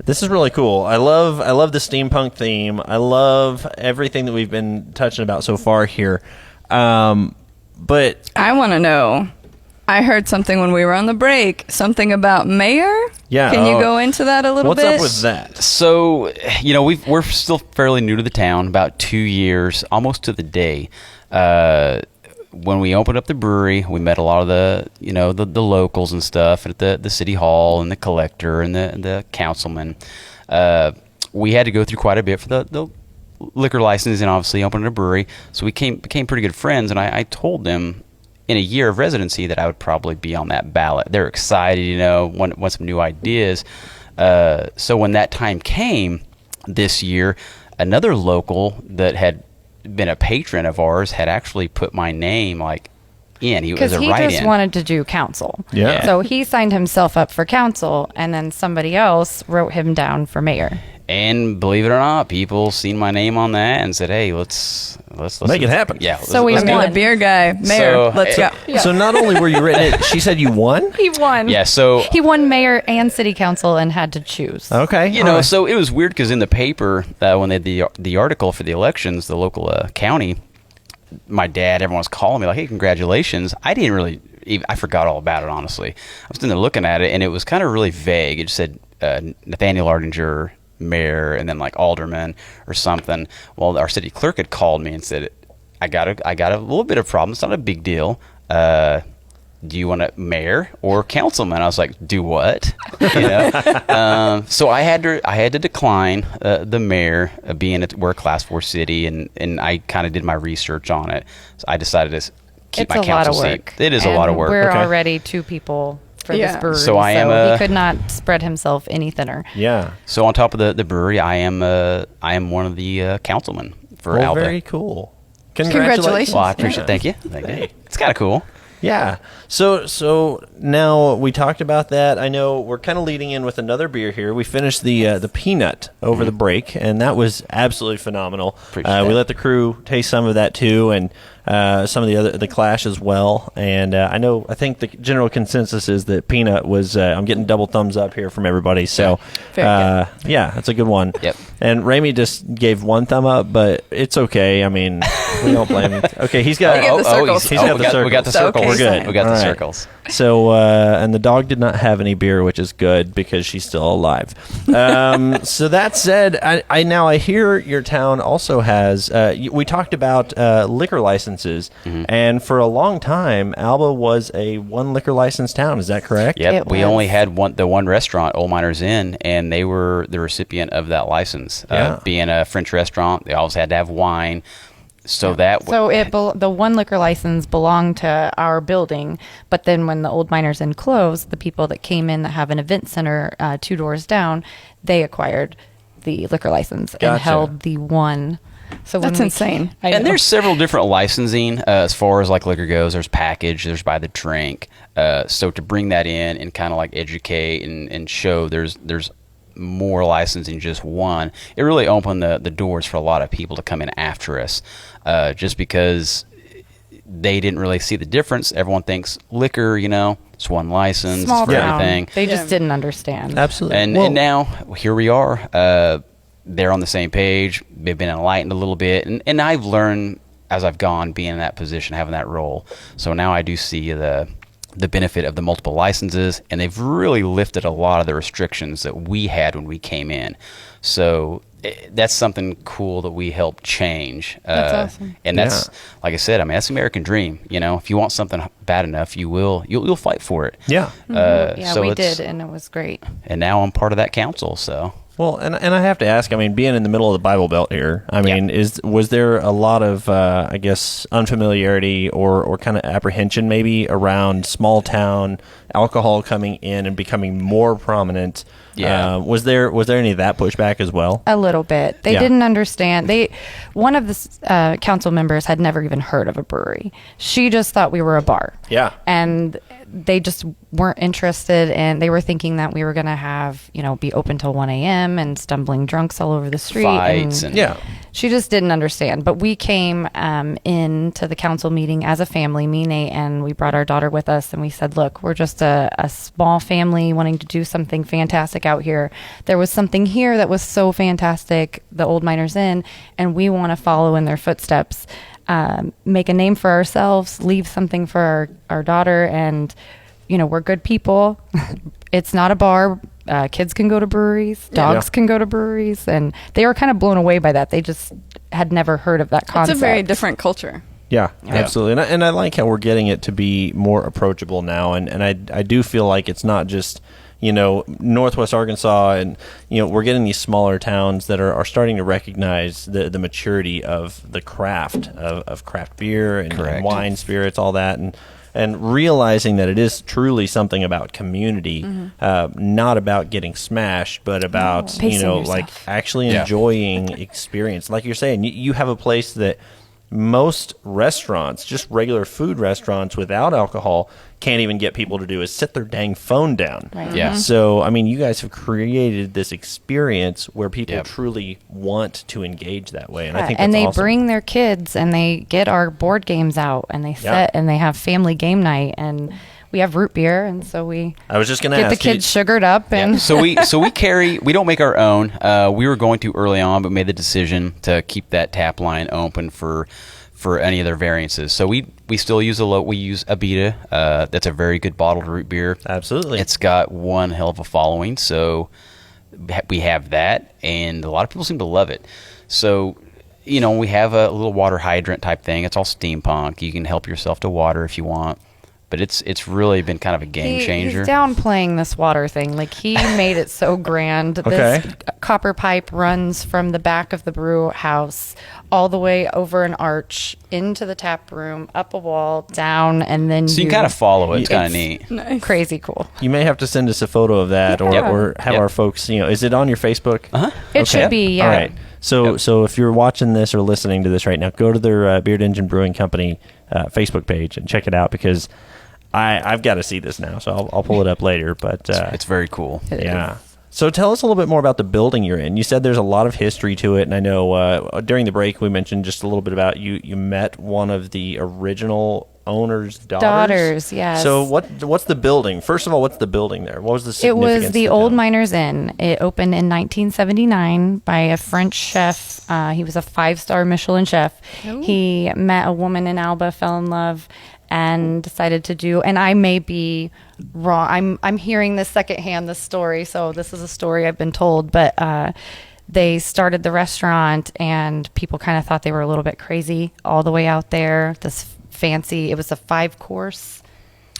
This is really cool. I love the steampunk theme. I love everything that we've been touching about so far here. But I want to know. I heard something when we were on the break. Something about mayor. Yeah. Can you go into that a little bit? What's up with that? So, we're still fairly new to the town, about 2 years, almost to the day. When we opened up the brewery, we met a lot of the locals and stuff at the city hall and the collector and the councilman. We had to go through quite a bit for the liquor license and obviously opening a brewery. So we became pretty good friends, and I told them in a year of residency that I would probably be on that ballot. They're excited, want some new ideas. So when that time came this year, another local that had been a patron of ours had actually put my name in. He was a write-in. Because he just wanted to do council. Yeah. So he signed himself up for council, and then somebody else wrote him down for mayor. And believe it or not, people seen my name on that and said, "Hey, let's Make it happen." Yeah. So we let's won. do The beer guy, mayor. So- Let's go. So not only were you written, she said you won? He won. Yeah. So He won mayor and city council and had to choose. Okay. you know, so it was weird because in the paper when they had the article for the elections, the local county, my dad, everyone was calling me like, "Hey, congratulations!" I didn't really, I forgot all about it. Honestly, I was sitting there looking at it, and it was kind of really vague. It just said Nathaniel Ardinger, mayor, and then like alderman or something. Well, our city clerk had called me and said, I got a little bit of problem. It's not a big deal. Do you want a mayor or councilman? I was like, do what? So I had to decline the mayor, being we're a class 4 city, and I kind of did my research on it. So I decided to keep It's my a lot council of work. seat. It is a lot of work. We're Okay. already 2 people for Yeah. this brewery, So I am he a- could not spread himself any thinner. Yeah. So on top of the brewery, I am one of the councilmen for Well, Alba. very cool. Congratulations. Well, I appreciate. Thank you. Thank you. It's kind of cool. Yeah. So now we talked about that. I know we're kind of leading in with another beer here. We finished the peanut over the break, and that was absolutely phenomenal. Appreciate We that. let the crew taste some of that too, and some of the Clash as well. And I think the general consensus is that peanut was. I'm getting double thumbs up here from everybody. So Very yeah, that's a good one. Yep. And Ramey just gave 1 thumb up, but it's okay. I mean, we don't blame him. Okay, he's got. He gave the circles. He's got the we got the circles. circles. Okay. We're good. We got All the right. circles. So, and the dog did not have any beer, which is good because she's still alive. So that said, I hear your town also has. We talked about liquor licenses, and for a long time, Alba was a 1 liquor license town. Is that correct? Yep. It We was. only had the one restaurant, Old Miners Inn, and they were the recipient of that license. Yeah. Being a French restaurant, they always had to have wine. So that So the 1 liquor license belonged to our building, but then when the Old Miners Inn closed, the people that came in that have an event center 2 doors down, they acquired the liquor license Gotcha. and held the 1. So when That's we insane. I and know. there's several different licensing as far as like liquor goes. There's package, there's by the drink. So to bring that in and kind of like educate and show there's more licensing than just 1, it really opened the doors for a lot of people to come in after us, just because they didn't really see the difference. Everyone thinks liquor, it's 1 license small for town. everything. They Yeah. just didn't understand. Absolutely. And now here we are. They're on the same page. They've been enlightened a little bit, and I've learned as I've gone, being in that position, having that role. So now I do see the benefit of the multiple licenses, and they've really lifted a lot of the restrictions that we had when we came in. So that's something cool that we helped change. That's awesome. And that's, like I said, that's the American dream. If you want something bad enough, you'll fight for it. Yeah. Yeah, so we it's- did, and it was great. And now I'm part of that council. So Well, and I have to ask, being in the middle of the Bible Belt here, was there a lot of, unfamiliarity or kind of apprehension maybe around small town alcohol coming in and becoming more prominent. Yeah. Was there any of that pushback as well? A little bit. They Yeah. didn't understand. One of the council members had never even heard of a brewery. She just thought we were a bar. Yeah. And they just weren't interested, and they were thinking that we were going to have, be open till 1 a.m. and stumbling drunks all over the street. Fights and Yeah. She just didn't understand. But we came into the council meeting as a family, me, Nate, and we brought our daughter with us, and we said, look, we're just a small family wanting to do something fantastic out here. There was something here that was so fantastic, the Old Miners Inn, and we want to follow in their footsteps, make a name for ourselves, leave something for our daughter, and, we're good people. It's not a bar. Kids can go to breweries. Dogs can go to breweries. And they were kind of blown away by that. They just had never heard of that concept. It's a very different culture. Yeah, absolutely. And I like how we're getting it to be more approachable now. And I do feel like it's not just, Northwest Arkansas, and, we're getting these smaller towns that are starting to recognize the maturity of the craft of craft beer and wine, spirits, all that. And realizing that it is truly something about community, not about getting smashed, but about, actually enjoying experience. Like you're saying, you have a place that most restaurants, just regular food restaurants without alcohol, can't even get people to do is sit their dang phone down. Right. Yeah. So, you guys have created this experience where people truly want to engage that way. And I think that's and they awesome. bring their kids, and they get our board games out, and they sit and they have family game night, and we have root beer, and so we I was just going to get ask the kids sugared up. And Yeah. So we don't make our own. We were going to early on, but made the decision to keep that tap line open for any other variances. So we still use we use Abita. That's a very good bottled root beer. Absolutely. It's got one hell of a following. So we have that, and a lot of people seem to love it. So, we have a little water hydrant type thing. It's all steampunk. You can help yourself to water if you want. But it's really been kind of a game changer. He's downplaying this water thing. Like, he made it so grand. Okay. This copper pipe runs from the back of the brew house all the way over an arch into the tap room, up a wall, down, and then So you can kind of follow it. It's kind of neat. Nice. crazy cool. You may have to send us a photo of that, or have Yep. our folks. Is it on your Facebook? Uh-huh. It should be, yeah. All right. So if you're watching this or listening to this right now, go to their Beard Engine Brewing Company Facebook page and check it out, because I've got to see this now. So I'll pull it up later. But It's very cool. yeah. So tell us a little bit more about the building you're in. You said there's a lot of history to it, and I know during the break we mentioned just a little bit about you met one of the original owner's daughters. Yes. So what's the building? First of all, what's the building there? What was the It significance? was the of Old town? Miners Inn. It opened in 1979 by a French chef. He was a 5-star Michelin chef. Ooh. He met a woman in Alba, fell in love, and decided to do. And I may be wrong. I'm hearing this secondhand, this story. So this is a story I've been told. But they started the restaurant, and people kind of thought they were a little bit crazy all the way out there. This fancy. It was a 5-course.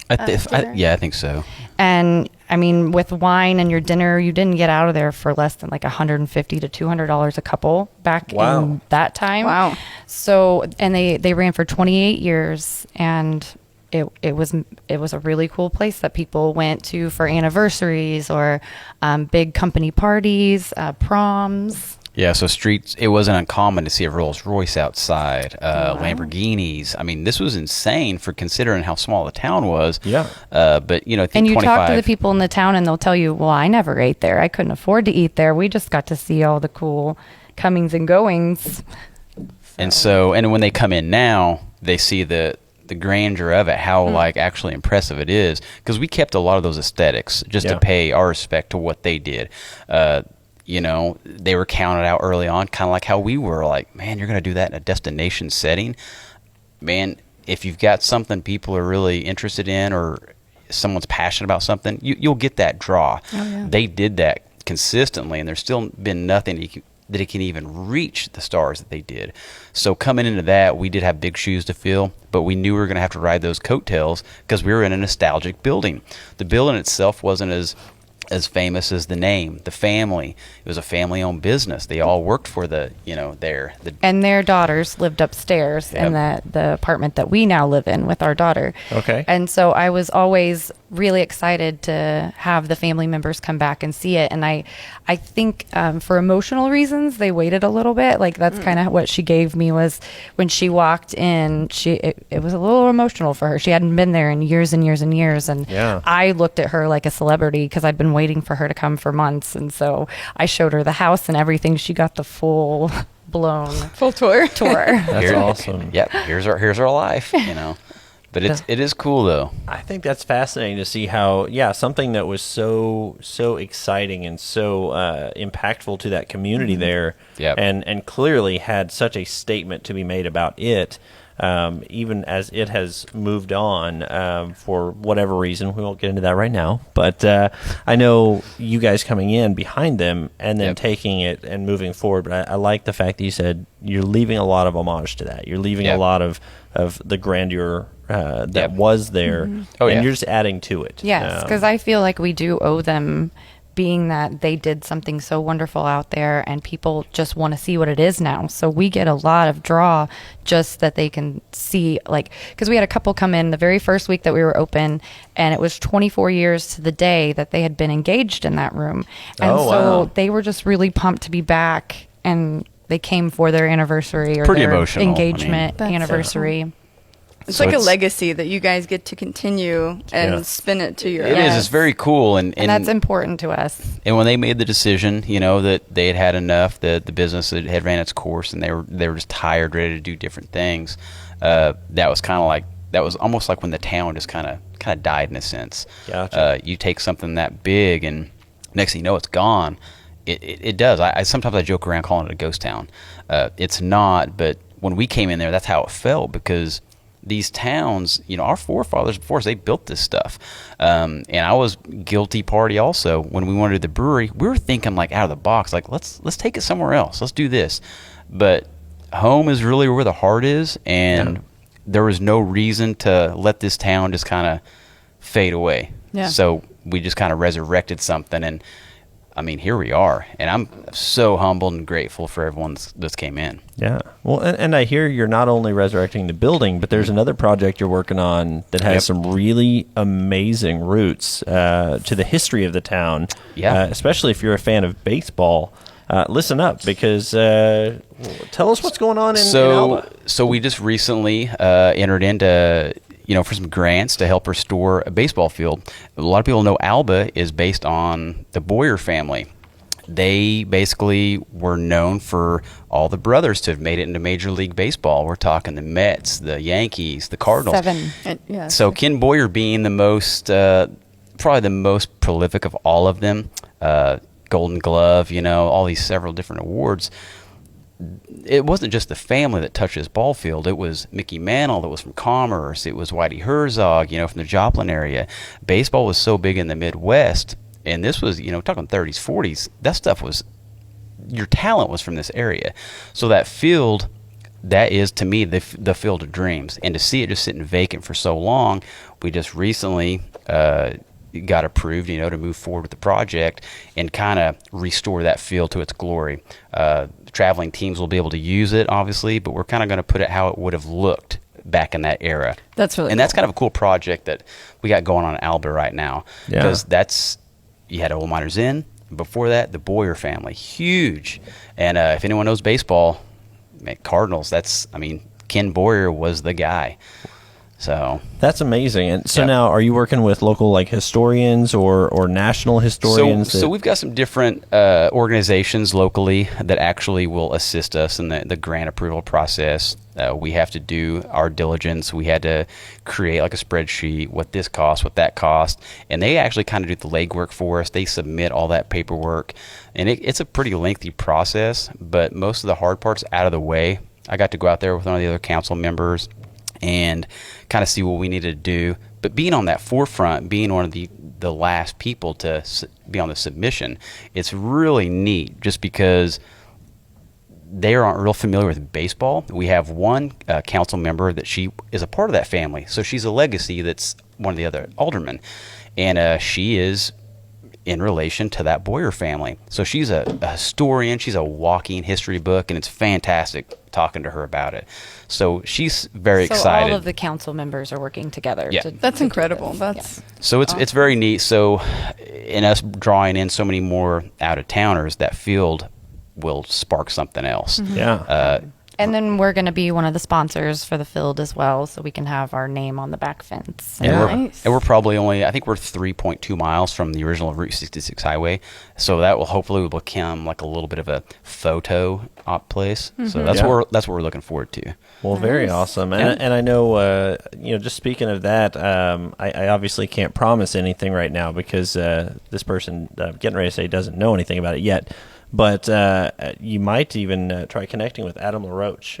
dinner? I think so. And I mean, with wine and your dinner, you didn't get out of there for less than like $150 to $200 a couple back in that time. Wow. So, and they ran for 28 years, and it was a really cool place that people went to for anniversaries or big company parties, proms. Yeah, so streets, it wasn't uncommon to see a Rolls Royce outside, Lamborghinis. I mean, this was insane for considering how small the town was. Yeah. But, I think And you 25, talk to the people in the town, and they'll tell you, well, I never ate there. I couldn't afford to eat there. We just got to see all the cool comings and goings. And when they come in now, they see the grandeur of it, how actually impressive it is, because we kept a lot of those aesthetics just to pay our respect to what they did. They were counted out early on, kind of like how we were, like, man, you're going to do that in a destination setting. Man, if you've got something people are really interested in, or someone's passionate about something, you'll get that draw. Oh, yeah. They did that consistently, and there's still been nothing that it can even reach the stars that they did. So coming into that, we did have big shoes to fill, but we knew we were going to have to ride those coattails because we were in a nostalgic building. The building itself wasn't as as famous as the name, the family. It was a family-owned business. They all worked for and their daughters lived upstairs in the apartment that we now live in with our daughter. Okay. And so I was always really excited to have the family members come back and see it. And I think for emotional reasons, they waited a little bit. Like that's kind of what she gave me was when she walked in, it was a little emotional for her. She hadn't been there in years and years and years. And I looked at her like a celebrity because I'd been waiting for her to come for months. And so I showed her the house and everything. She got the full tour. That's awesome. Yep. Here's our life, But it is cool though. I think that's fascinating to see how something that was so exciting and so impactful to that community there, and clearly had such a statement to be made about it, even as it has moved on for whatever reason. We won't get into that right now, but I know you guys coming in behind them and then taking it and moving forward. But I like the fact that you said you're leaving a lot of homage to that. You're leaving a lot of the grandeur that was there, and you're just adding to it. Yes, because I feel like we do owe them, being that they did something so wonderful out there, and people just want to see what it is now. So we get a lot of draw just that they can see, because we had a couple come in the very first week that we were open, and it was 24 years to the day that they had been engaged in that room. And they were just really pumped to be back, and they came for their anniversary or pretty their emotional. Engagement anniversary. It's like a legacy that you guys get to continue and spin it to your. It is. It's very cool, and that's important to us. And when they made the decision, that they had had enough, that the business had ran its course, and they were just tired, ready to do different things. That was almost like when the town just kind of died in a sense. Gotcha. You take something that big, and next thing you know, it's gone. It does. I sometimes I joke around calling it a ghost town. It's not, but when we came in there, that's how it felt, because these towns, our forefathers before us, they built this stuff. And I was guilty party also. When we wanted the brewery, we were thinking out of the box, let's take it somewhere else. Let's do this. But home is really where the heart is, and there was no reason to let this town just kind of fade away. Yeah. So we just kind of resurrected something, and here we are, and I'm so humbled and grateful for everyone that's came in. Yeah. Well, and I hear you're not only resurrecting the building, but there's another project you're working on that has some really amazing roots to the history of the town. Yeah. Especially if you're a fan of baseball. Listen up, because tell us what's going on in Alba. So we just recently entered into for some grants to help restore a baseball field. A lot of people know Alba is based on the Boyer family. They basically were known for all the brothers to have made it into Major League Baseball. We're talking the Mets, the Yankees, the Cardinals. 7. So Ken Boyer being the most, probably the most prolific of all of them, Golden Glove, all these several different awards. It wasn't just the family that touched this ball field. It was Mickey Mantle that was from Commerce. It was Whitey Herzog, from the Joplin area. Baseball was so big in the Midwest, and this was, talking 30s, 40s. That stuff was, your talent was from this area. So that field, that is to me the field of dreams. And to see it just sitting vacant for so long, we just recently got approved, to move forward with the project and kind of restore that field to its glory. Traveling teams will be able to use it, obviously, but we're kind of going to put it how it would have looked back in that era. That's really that's kind of a cool project that we got going on in Alba right now, because you had Old Miners Inn. Before that, the Boyer family, huge. And if anyone knows baseball, Cardinals, Ken Boyer was the guy. So that's amazing. And so now, are you working with local historians or national historians? So we've got some different organizations locally that actually will assist us in the grant approval process. We have to do our diligence. We had to create a spreadsheet, what this costs, what that costs, and they actually kind of do the legwork for us. They submit all that paperwork, and it's a pretty lengthy process, but most of the hard part's out of the way. I got to go out there with one of the other council members and kind of see what we needed to do. But being on that forefront, being one of the last people to be on the submission, it's really neat just because they aren't real familiar with baseball. We have one council member that she is a part of that family. So she's a legacy that's one of the other aldermen. And she is in relation to that Boyer family. So she's a historian. She's a walking history book, and it's fantastic talking to her about it. So she's very excited. All of the council members are working together. Yeah. That's incredible. That's So it's very neat. So in us drawing in so many more out-of-towners, that field will spark something else. Yeah. And then we're going to be one of the sponsors for the field as well, so we can have our name on the back fence. And we're probably only, I think we're 3.2 miles from the original Route 66 highway. So that will hopefully become like a little bit of a photo op place. So that's what we're looking forward to. Well, very awesome. And I know, just speaking of that, I obviously can't promise anything right now because this person getting ready to say doesn't know anything about it yet. But you might even try connecting with Adam LaRoche.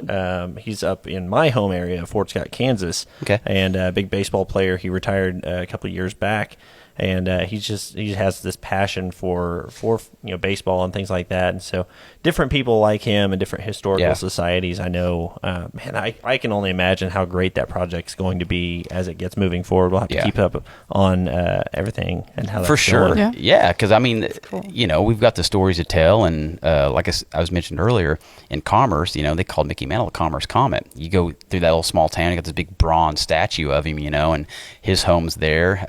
He's up in my home area of Fort Scott, Kansas. Okay. And a big baseball player. He retired a couple of years back. And he has this passion for baseball and things like that. And so different people like him and different historical societies, I know, I can only imagine how great that project's going to be as it gets moving forward. We'll have to keep up on everything and how that's for sure. going. Yeah, because I mean, we've got the stories to tell, and like I was mentioned earlier, in Commerce, they called Mickey Mantle the Commerce Comet. You go through that little small town, you got this big bronze statue of him, and his home's there.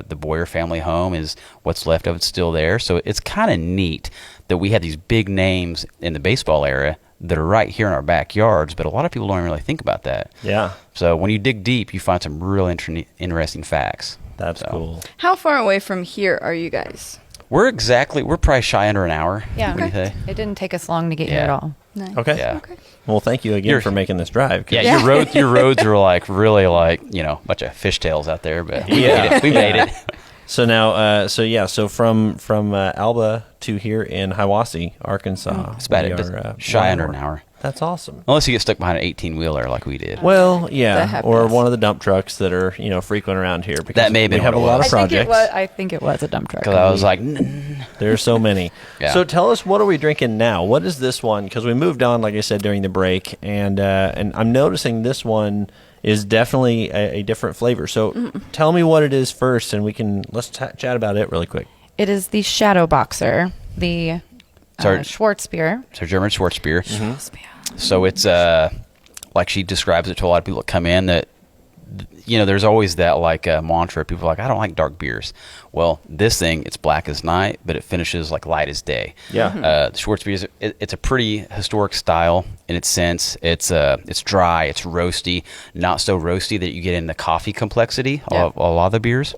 The Boyer family home is what's left of it still there. So it's kind of neat that we have these big names in the baseball era that are right here in our backyards, but a lot of people don't really think about that. Yeah. So when you dig deep, you find some real interesting facts. That's cool. How far away from here are you guys? We're probably shy under an hour. Yeah. What do you say? It didn't take us long to get here at all. Nice. Okay. Yeah. Well, thank you again for making this drive. Yeah, your roads are like really like, a bunch of fishtails out there, but we made it. So now, so from Alba to here in Hiwassee, Arkansas, It's about we it. are, Shy 1 under hour. an hour. That's awesome. Unless you get stuck behind an 18-wheeler like we did. Well, That yeah, happens. or one of the dump trucks that are frequent around here. Because That may have been we have a what it lot was. of projects. I think it was a dump truck. Because I was like, There's so many. Yeah. So tell us, what are we drinking now? What is this one? Because we moved on, like I said, during the break, and I'm noticing this one is definitely a different flavor. So tell me what it is first, and let's chat about it really quick. It is the Shadow Boxer, the Sorry. Schwarzbier. it's German Schwarzbier. So it's like she describes it to a lot of people that come in that, there's always that like mantra. People are like, I don't like dark beers. Well, this thing, it's black as night, but it finishes like light as day. Yeah. The Schwarzbier it's a pretty historic style in its sense. It's dry, it's roasty, not so roasty that you get in the coffee complexity of a lot of the beers.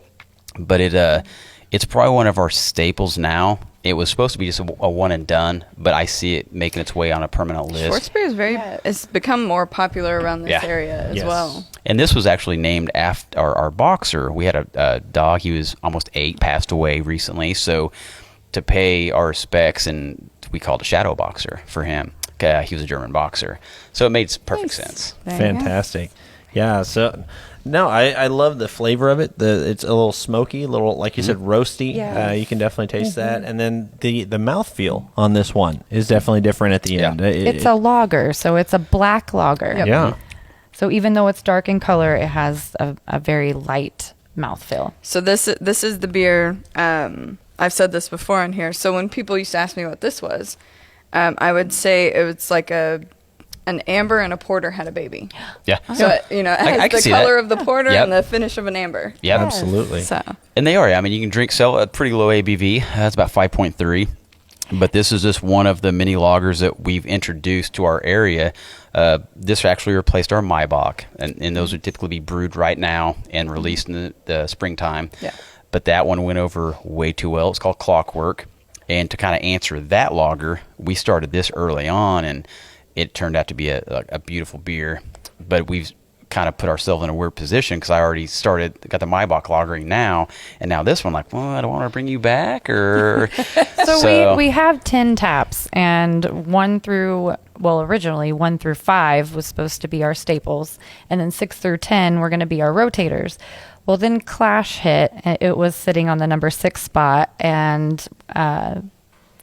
But it's probably one of our staples now. It was supposed to be just a one and done, but I see it making its way on a permanent list. Schwarzbier is it's become more popular around this area as Yes. well. And this was actually named after our boxer. We had a dog. He was almost 8, passed away recently. So to pay our respects, and we called a Shadow Boxer for him. He was a German boxer. So it made perfect sense. There you go. Fantastic. Yeah, so no, I love the flavor of it. It's a little smoky, a little, like you said, roasty. Yeah. You can definitely taste that. And then the mouthfeel on this one is definitely different at the end. It's a lager, so it's a black lager. Yeah. So even though it's dark in color, it has a very light mouthfeel. So this is the beer. I've said this before on here. So when people used to ask me what this was, I would say it was like an amber and a porter had a baby. Yeah. So it has I can the see color that. of the porter Yep. and the finish of an amber. Yeah. Absolutely. So And they are. I mean, you can sell a pretty low ABV. That's about 5.3. But this is just one of the many lagers that we've introduced to our area. This actually replaced our Maibach, and those would typically be brewed right now and released in the springtime. Yeah. But that one went over way too well. It's called Clockwork. And to kind of answer that lager, we started this early on, and it turned out to be a beautiful beer. But we've kind of put ourselves in a weird position because I already got the Maibach lagering now, and now this one, like, well, I don't want to bring you back, or So we have 10 taps, and originally 1 through 5 was supposed to be our staples, and then 6 through 10 were going to be our rotators. Well, then Clash hit. It was sitting on the number 6 spot, and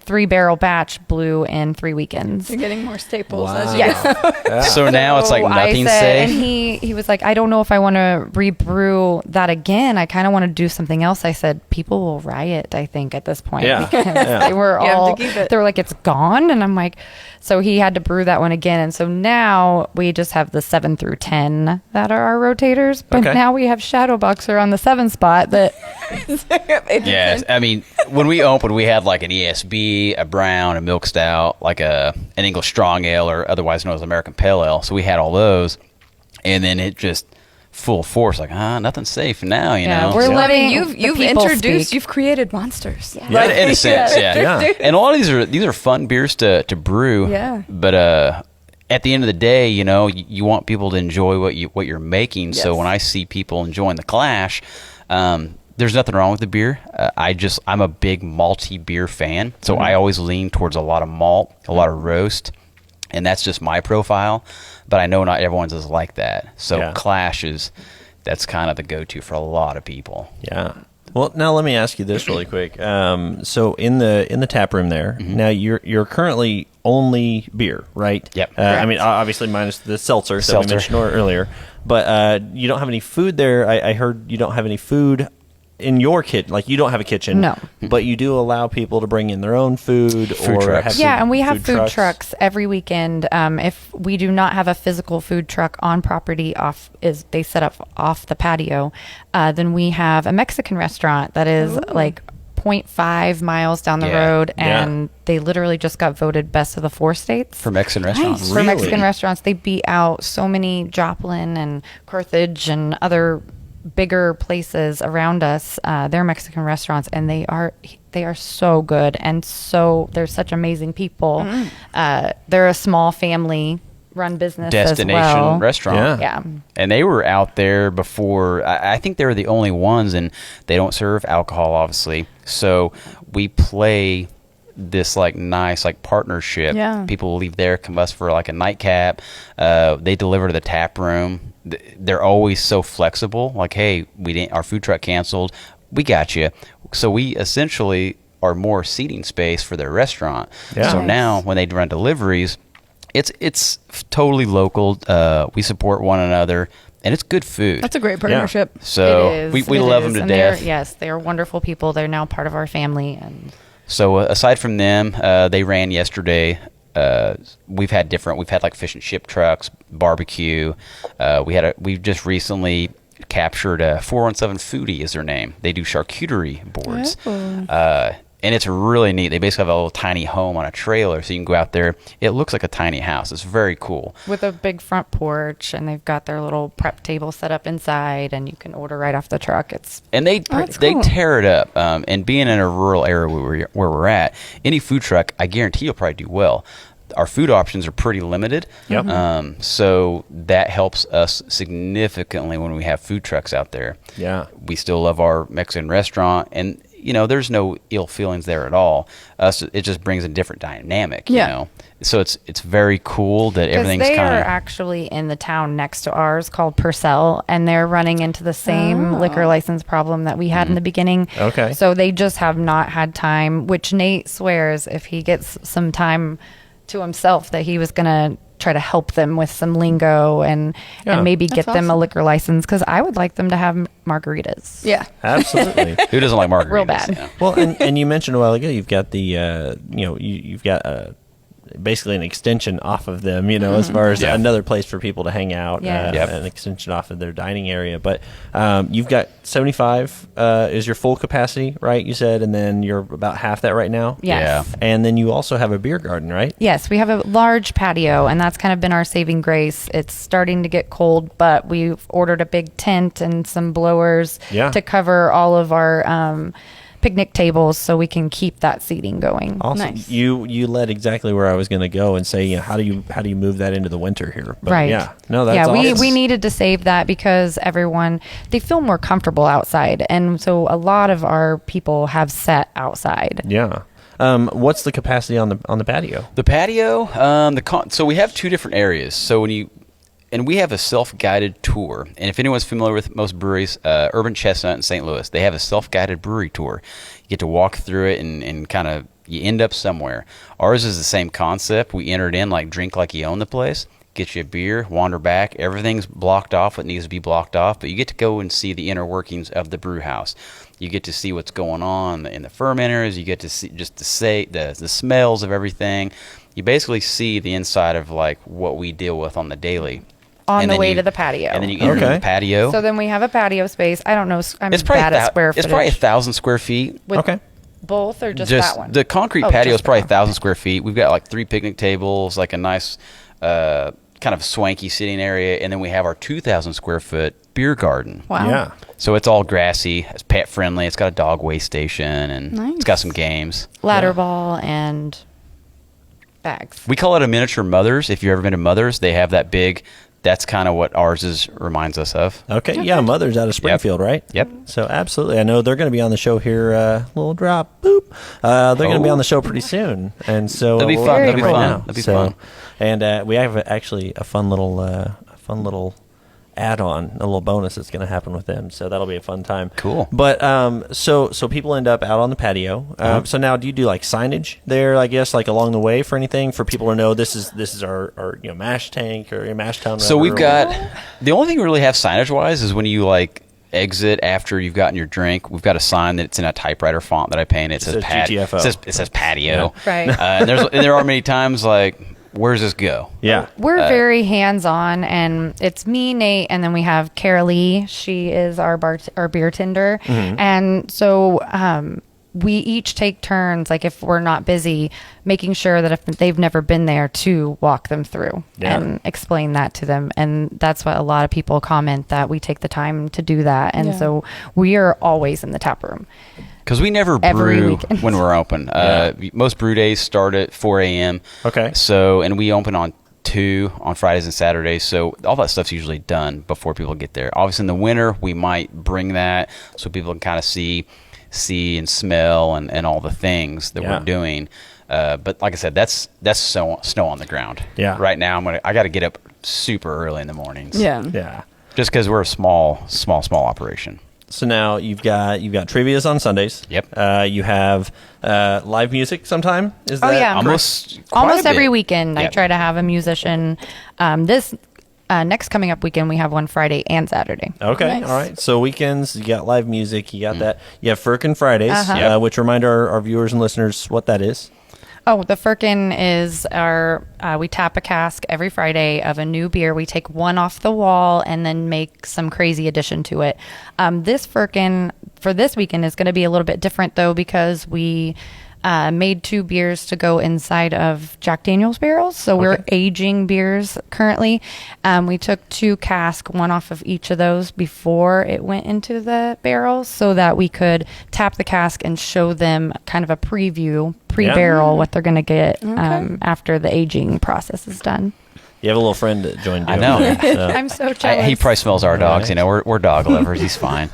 3-barrel batch blew in 3 weekends. you're getting more staples Wow. as you Yes. go. So now it's like So I nothing's said, safe. and he was like, I don't know if I want to rebrew that again. I kind of want to do something else. I said, people will riot, I think, at this point. Yeah. Because Yeah. they were You have to all, keep it. they were like, it's gone. And I'm like, so he had to brew that one again. And so now we just have the 7 through 10 that are our rotators. But Okay. now we have Shadow Boxer on the 7 spot that Yes, I mean, when we opened, we had like an ESB, a brown, a milk stout, like an English strong ale, or otherwise known as American pale ale. So we had all those, and then it just full force, like nothing's safe now, you know. we're So- letting You've the people introduced, speak. you've created monsters. Yeah, in a sense, yeah. Yeah. And a lot of these are fun beers to brew. Yeah. But at the end of the day, you know, you want people to enjoy what you're making. So Yes. when I see people enjoying the Clash, there's nothing wrong with the beer. I'm a big malty beer fan, so I always lean towards a lot of malt, a lot of roast, and that's just my profile. But I know not everyone's is like that. So Yeah. Clash that's kind of the go-to for a lot of people. Yeah. Well, now let me ask you this really quick. So in the tap room there, now you're currently only beer, right? Yep. I mean, obviously minus the seltzer that we Seltzer. mentioned earlier, but you don't have any food there. I heard you don't have any food in your kitchen. Like you don't have a kitchen. No. But you do allow people to bring in their own food or trucks. have Yeah, and we have food trucks every weekend. If we do not have a physical food truck on property, they set up off the patio, then we have a Mexican restaurant that is like 0.5 miles down the Yeah. road, Yeah. and they literally just got voted best of the 4 states. For Mexican restaurants. For Really? Mexican restaurants, they beat out so many Joplin and Carthage and other bigger places around us. They're Mexican restaurants, and they are so good, and they're such amazing people. They're a small family run business Destination as well. restaurant. Yeah. And they were out there before. I think they were the only ones, and they don't serve alcohol, obviously. So we play this like nice like partnership. Yeah. People will leave there, come us for like a nightcap. They deliver to the tap room. They're always so flexible. Like, hey, our food truck canceled. We got you. So we essentially are more seating space for their restaurant. Yeah. So Nice. now when they run deliveries, it's totally local. We support one another, and it's good food. That's a great partnership. So It is, we it love is. them to And they're- death. Yes, they are wonderful people. They're now part of our family, and So aside from them, they ran yesterday. We've had like fish and chip trucks, barbecue. We've just recently captured 417 Foodie is their name. They do charcuterie boards. And it's really neat. They basically have a little tiny home on a trailer, so you can go out there. It looks like a tiny house. It's very cool. with a big front porch, and they've got their little prep table set up inside, and you can order right off the truck. And they that's they cool. tear it up. And being in a rural area where we're at, any food truck, I guarantee you'll probably do well. Our food options are pretty limited. Yep. So that helps us significantly when we have food trucks out there. Yeah. We still love our Mexican restaurant, and there's no ill feelings there at all. It just brings a different dynamic. Yeah. So it's very cool that Because everything's they kind are of. actually in the town next to ours called Purcell, and they're running into the same liquor license problem that we had in the beginning. Okay. So they just have not had time, which Nate swears if he gets some time to himself that he was going to try to help them with some lingo and maybe get them a awesome. liquor license, because I would like them to have margaritas. Yeah. Absolutely. Who doesn't like margaritas? Real bad. Yeah. Well, and you mentioned a while ago you've got the you've got basically an extension off of them, as far as Yeah. another place for people to hang out, Yeah. Yep. an extension off of their dining area. But you've got 75 is your full capacity, right? You said, and then you're about half that right now. Yes. Yeah. And then you also have a beer garden, right? Yes, we have a large patio, and that's kind of been our saving grace. It's starting to get cold, but we've ordered a big tent and some blowers Yeah. to cover all of our picnic tables so we can keep that seating going. Awesome. Nice. You led exactly where I was going to go and say, how do you move that into the winter here? But Right. Yeah. No, that's yeah, awesome. we needed to save that because they feel more comfortable outside. And so a lot of our people have sat outside. Yeah. What's the capacity on the patio? The patio, so we have two different areas. So we have a self-guided tour. And if anyone's familiar with most breweries, Urban Chestnut in St. Louis, they have a self-guided brewery tour. You get to walk through it and kind of, you end up somewhere. Ours is the same concept. We entered in like drink like you own the place. get you a beer, wander back. Everything's blocked off what needs to be blocked off, but you get to go and see the inner workings of the brew house. You get to see what's going on in the fermenters. You get to see just the smells of everything. You basically see the inside of like what we deal with on the daily. On the way to the patio. And then you enter the patio. So then we have a patio space. I don't know. I'm it's probably bad at square footage. It's probably 1,000 square feet. Okay. Both or just that one? The concrete patio is probably 1,000 square feet. We've got like 3 picnic tables, like a nice kind of swanky sitting area, and then we have our 2,000 square foot beer garden. Wow. Yeah. So it's all grassy. It's pet friendly. It's got a dog waste station, and it's got some games. Ladder ball and bags. We call it a miniature Mother's. If you've ever been to Mother's, they have that big. That's kind of what ours reminds us of. Okay. Yeah, Mother's out of Springfield, right? Yep. So absolutely. I know they're going to be on the show here. Little drop. Boop. They're going to be on the show pretty soon. And so That'll be we'll fun. let That'll them be right fun. now. That'll be fun. And we have actually a fun little add-on, a little bonus that's going to happen with them. So that'll be a fun time. Cool. But so people end up out on the patio. So now, do you do like signage there? I guess like along the way for anything for people to know this is our mash tank or your mash tun. So we've got the only thing we really have signage wise is when you like exit after you've gotten your drink. We've got a sign that's in a typewriter font that I painted. It says GTFO. It says patio. Right. And there are many times like, where's this go? Yeah. We're very hands-on, and it's me, Nate, and then we have Cara Lee. She is our beer tender. And so we each take turns, like if we're not busy, making sure that if they've never been there, to walk them through and explain that to them. And that's what a lot of people comment, that we take the time to do that. And so we are always in the tap room. Because we never brew when we're open. Most brew days start at 4 a.m. Okay. So, and we open on 2 on Fridays and Saturdays. So all that stuff's usually done before people get there. Obviously in the winter, we might bring that so people can kind of see and smell and all the things that we're doing. But like I said, that's snow on the ground. Yeah. Right now, I got to get up super early in the mornings. Yeah. Yeah. Just because we're a small operation. So now you've got trivias on Sundays. Yep. You have live music sometime. Is that yeah. Almost every weekend. I try to have a musician. This next coming up weekend, we have one Friday and Saturday. Okay. Nice. All right. So weekends, you got live music. You got that. You have Firkin Fridays, which remind our viewers and listeners what that is. Oh, the Firkin is we tap a cask every Friday of a new beer. We take one off the wall and then make some crazy addition to it. This Firkin for this weekend is going to be a little bit different, though, because we made 2 beers to go inside of Jack Daniel's barrels. So we're aging beers currently. We took 2 casks, one off of each of those before it went into the barrels, so that we could tap the cask and show them kind of a pre-barrel, what they're going to get after the aging process is done. You have a little friend that joined you. I know. I'm so jealous. He probably smells our dogs. You know, we're dog lovers. He's fine.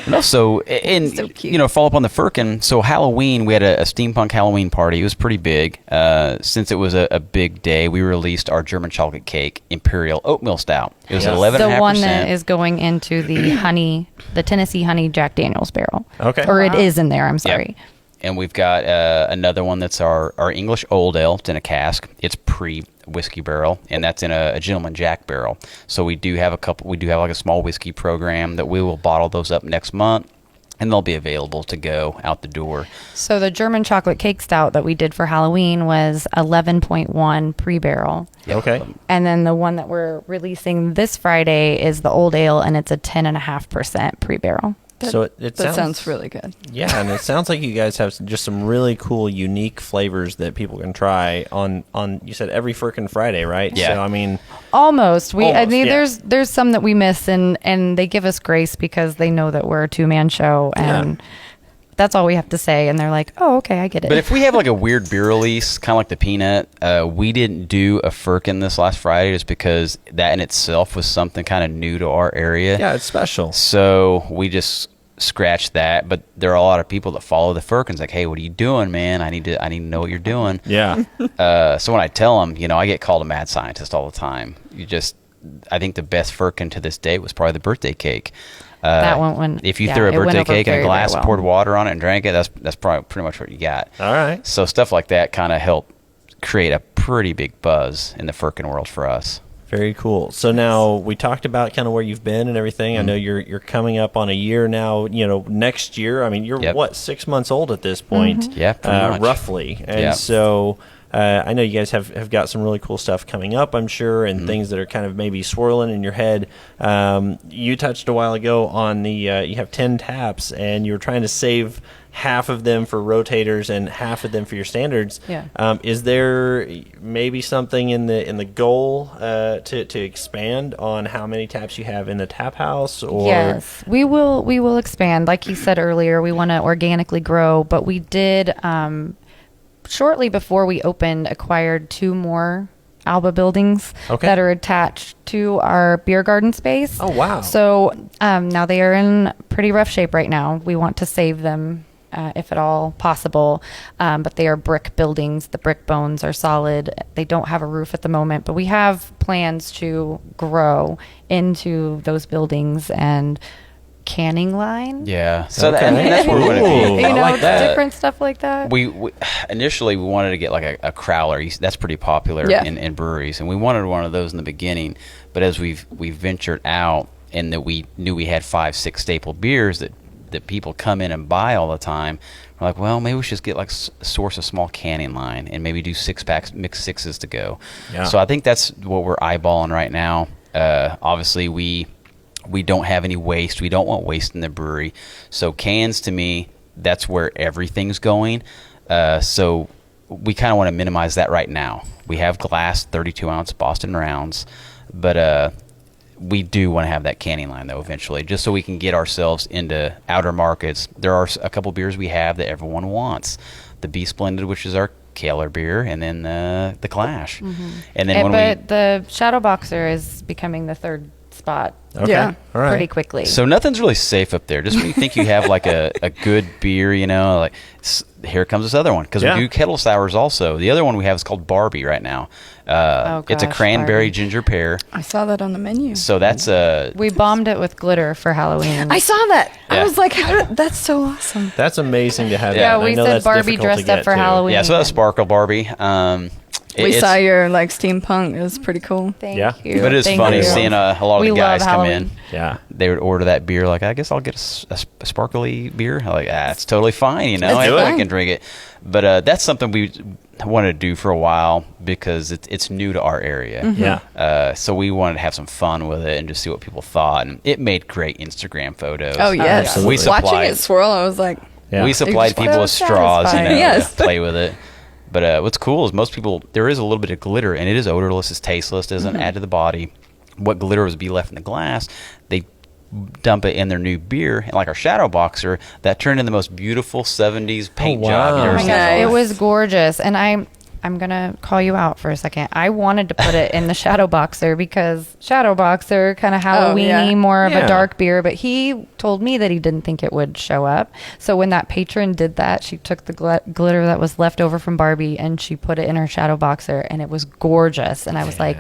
No, so follow up on the Firkin. So Halloween, we had a steampunk Halloween party. It was pretty big. Since it was a big day, we released our German chocolate cake Imperial Oatmeal Stout. It was 11.5%. The one that is going into the Tennessee Honey Jack Daniel's barrel. Okay. Or it is in there. I'm sorry. Yep. And we've got another one that's our English Old Ale. It's in a cask. It's pre-whiskey barrel, and that's in a Gentleman Jack barrel. So we do have like a small whiskey program that we will bottle those up next month, and they'll be available to go out the door. So the German chocolate cake stout that we did for Halloween was 11.1 pre-barrel. Yep. Okay. And then the one that we're releasing this Friday is the Old Ale, and it's a 10.5% pre-barrel. So That sounds really good. Yeah, and it sounds like you guys have just some really cool, unique flavors that people can try on. You said every Firkin Friday, right? Yeah. So I mean, Almost. Yeah. There's some that we miss, and they give us grace because they know that we're a 2-man show, and that's all we have to say. And they're like, "Oh, okay, I get it." But if we have like a weird beer release, kind of like the Peanut, we didn't do a Firkin this last Friday just because that in itself was something kind of new to our area. yeah, it's special. So we just scratched that. But there are a lot of people that follow the Firkins, like, "Hey, what are you doing, man? I need to know what you're doing." Yeah. So when I tell them, I get called a mad scientist all the time. I think the best Firkin to this day was probably the birthday cake. That one if you threw a birthday cake in a glass, well. poured water on it, and drank it, that's probably pretty much what you got. All right. So stuff like that kind of helped create a pretty big buzz in the Firkin world for us. Very cool. So now we talked about kind of where you've been and everything. I know you're coming up on a year now. Next year. I mean, you're what, 6 months old at this point? Yeah, pretty much. Roughly. And so I know you guys have got some really cool stuff coming up, I'm sure, and things that are kind of maybe swirling in your head. You touched a while ago on the you have 10 taps, and you're trying to save half of them for rotators and half of them for your standards. Yeah. Is there maybe something in the goal to expand on how many taps you have in the tap house? Or Yes, we will expand. Like you said earlier, we want to organically grow, but we did shortly before we opened acquired 2 more Alba buildings that are attached to our beer garden space. Oh, wow. So now they are in pretty rough shape right now. We want to save them if at all possible, but they are brick buildings. The brick bones are solid. They don't have a roof at the moment, but we have plans to grow into those buildings and canning line. Yeah. So that's where we want to be. I like that. Different stuff like that. We initially we wanted to get like a crowler. That's pretty popular in breweries, and we wanted one of those in the beginning. But as we've ventured out, and that we knew we had 5-6 staple beers that people come in and buy all the time, we're like, well, maybe we should just get like source a small canning line and maybe do 6-packs, mix 6s to go. Yeah. So I think that's what we're eyeballing right now. Obviously, we don't have any waste. We don't want waste in the brewery. So cans, to me, that's where everything's going. So we kind of want to minimize that right now. We have glass 32-ounce Boston rounds, but we do want to have that canning line, though, eventually, just so we can get ourselves into outer markets. There are a couple beers we have that everyone wants. The Beast Blended, which is our Kaler beer, and then the Clash. And then the Shadow Boxer is becoming the third spot. Okay. Yeah. All right. Pretty quickly. So nothing's really safe up there. Just when you think you have like a good beer, like here comes this other one, because we do kettle sours also. The other one we have is called Barbie right now. It's a cranberry ginger pear. I saw that on the menu. So that's we bombed it with glitter for Halloween. I saw that. I was like, that's so awesome. That's amazing to have. Yeah, that. we said Barbie dressed up for Halloween. Yeah, so that's Sparkle Barbie. We saw your steampunk. It was pretty cool. Thank you. But it's funny seeing a lot of the guys come in. Yeah, they would order that beer. Like, I guess I'll get a sparkly beer. I'm like, it's totally fine. I can drink it. But that's something we wanted to do for a while because it's new to our area. Yeah. So we wanted to have some fun with it and just see what people thought. And it made great Instagram photos. Oh yes. Watching it swirl, I was like, we supplied people with straws, to play with it. But what's cool is most people, there is a little bit of glitter, and it is odorless, it's tasteless, doesn't add to the body. What glitter would be left in the glass, they dump it in their new beer, and like our Shadow Boxer, that turned into the most beautiful 70s paint job you've ever seen. It was gorgeous, and I'm going to call you out for a second. I wanted to put it in the Shadow Boxer because Shadow Boxer, kind of Halloween-y, more of a dark beer, but he told me that he didn't think it would show up. So when that patron did that, she took the glitter that was left over from Barbie and she put it in her Shadow Boxer, and it was gorgeous. And I was like,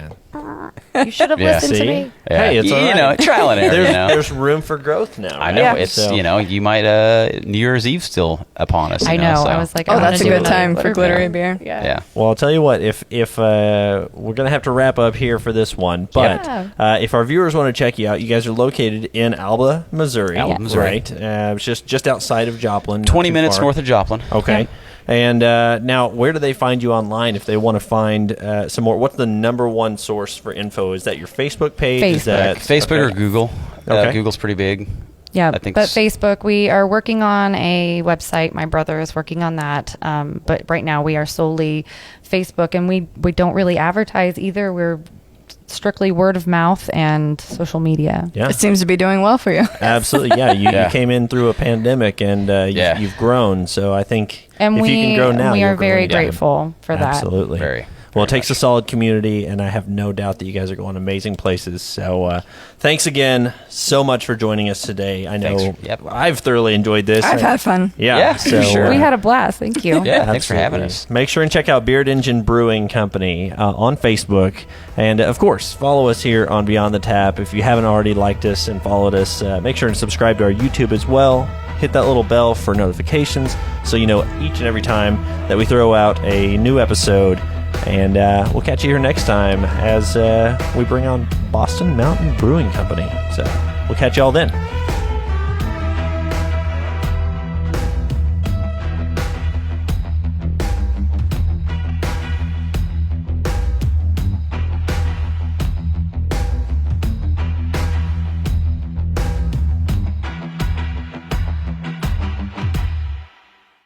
you should have listened to me. Yeah. Hey, it's trial and error. There's room for growth now. I know. Right? It's you might New Year's Eve still upon us. I know. So. I was like, that's a good time for glittery beer. Yeah. Well, I'll tell you what. If we're gonna have to wrap up here for this one, but if our viewers want to check you out, you guys are located in Alba, Missouri. Right? It's just outside of Joplin. 20 minutes north of Joplin. Okay. Yeah. And now, where do they find you online if they want to find some more? What's the number one source for info? Is that your Facebook page? Facebook. Is that Facebook or Google? Google's pretty big. Yeah, but Facebook, we are working on a website. My brother is working on that. But right now we are solely Facebook, and we don't really advertise either. We're strictly word of mouth and social media. Yeah. It seems to be doing well for you. Absolutely, yeah. You came in through a pandemic, and you've grown. So I think if you can grow now, we are very grateful for that. Absolutely. Well, it takes a solid community, and I have no doubt that you guys are going amazing places. So thanks again so much for joining us today. I know I've thoroughly enjoyed this. I've had fun. Yeah, so, sure. We had a blast. Thank you. Thanks for having us. Make sure and check out Beard Engine Brewing Company on Facebook. And, of course, follow us here on Beyond the Tap. If you haven't already liked us and followed us, make sure and subscribe to our YouTube as well. Hit that little bell for notifications so you know each and every time that we throw out a new episode. And we'll catch you here next time as we bring on Boston Mountain Brewing Company. So we'll catch y'all then.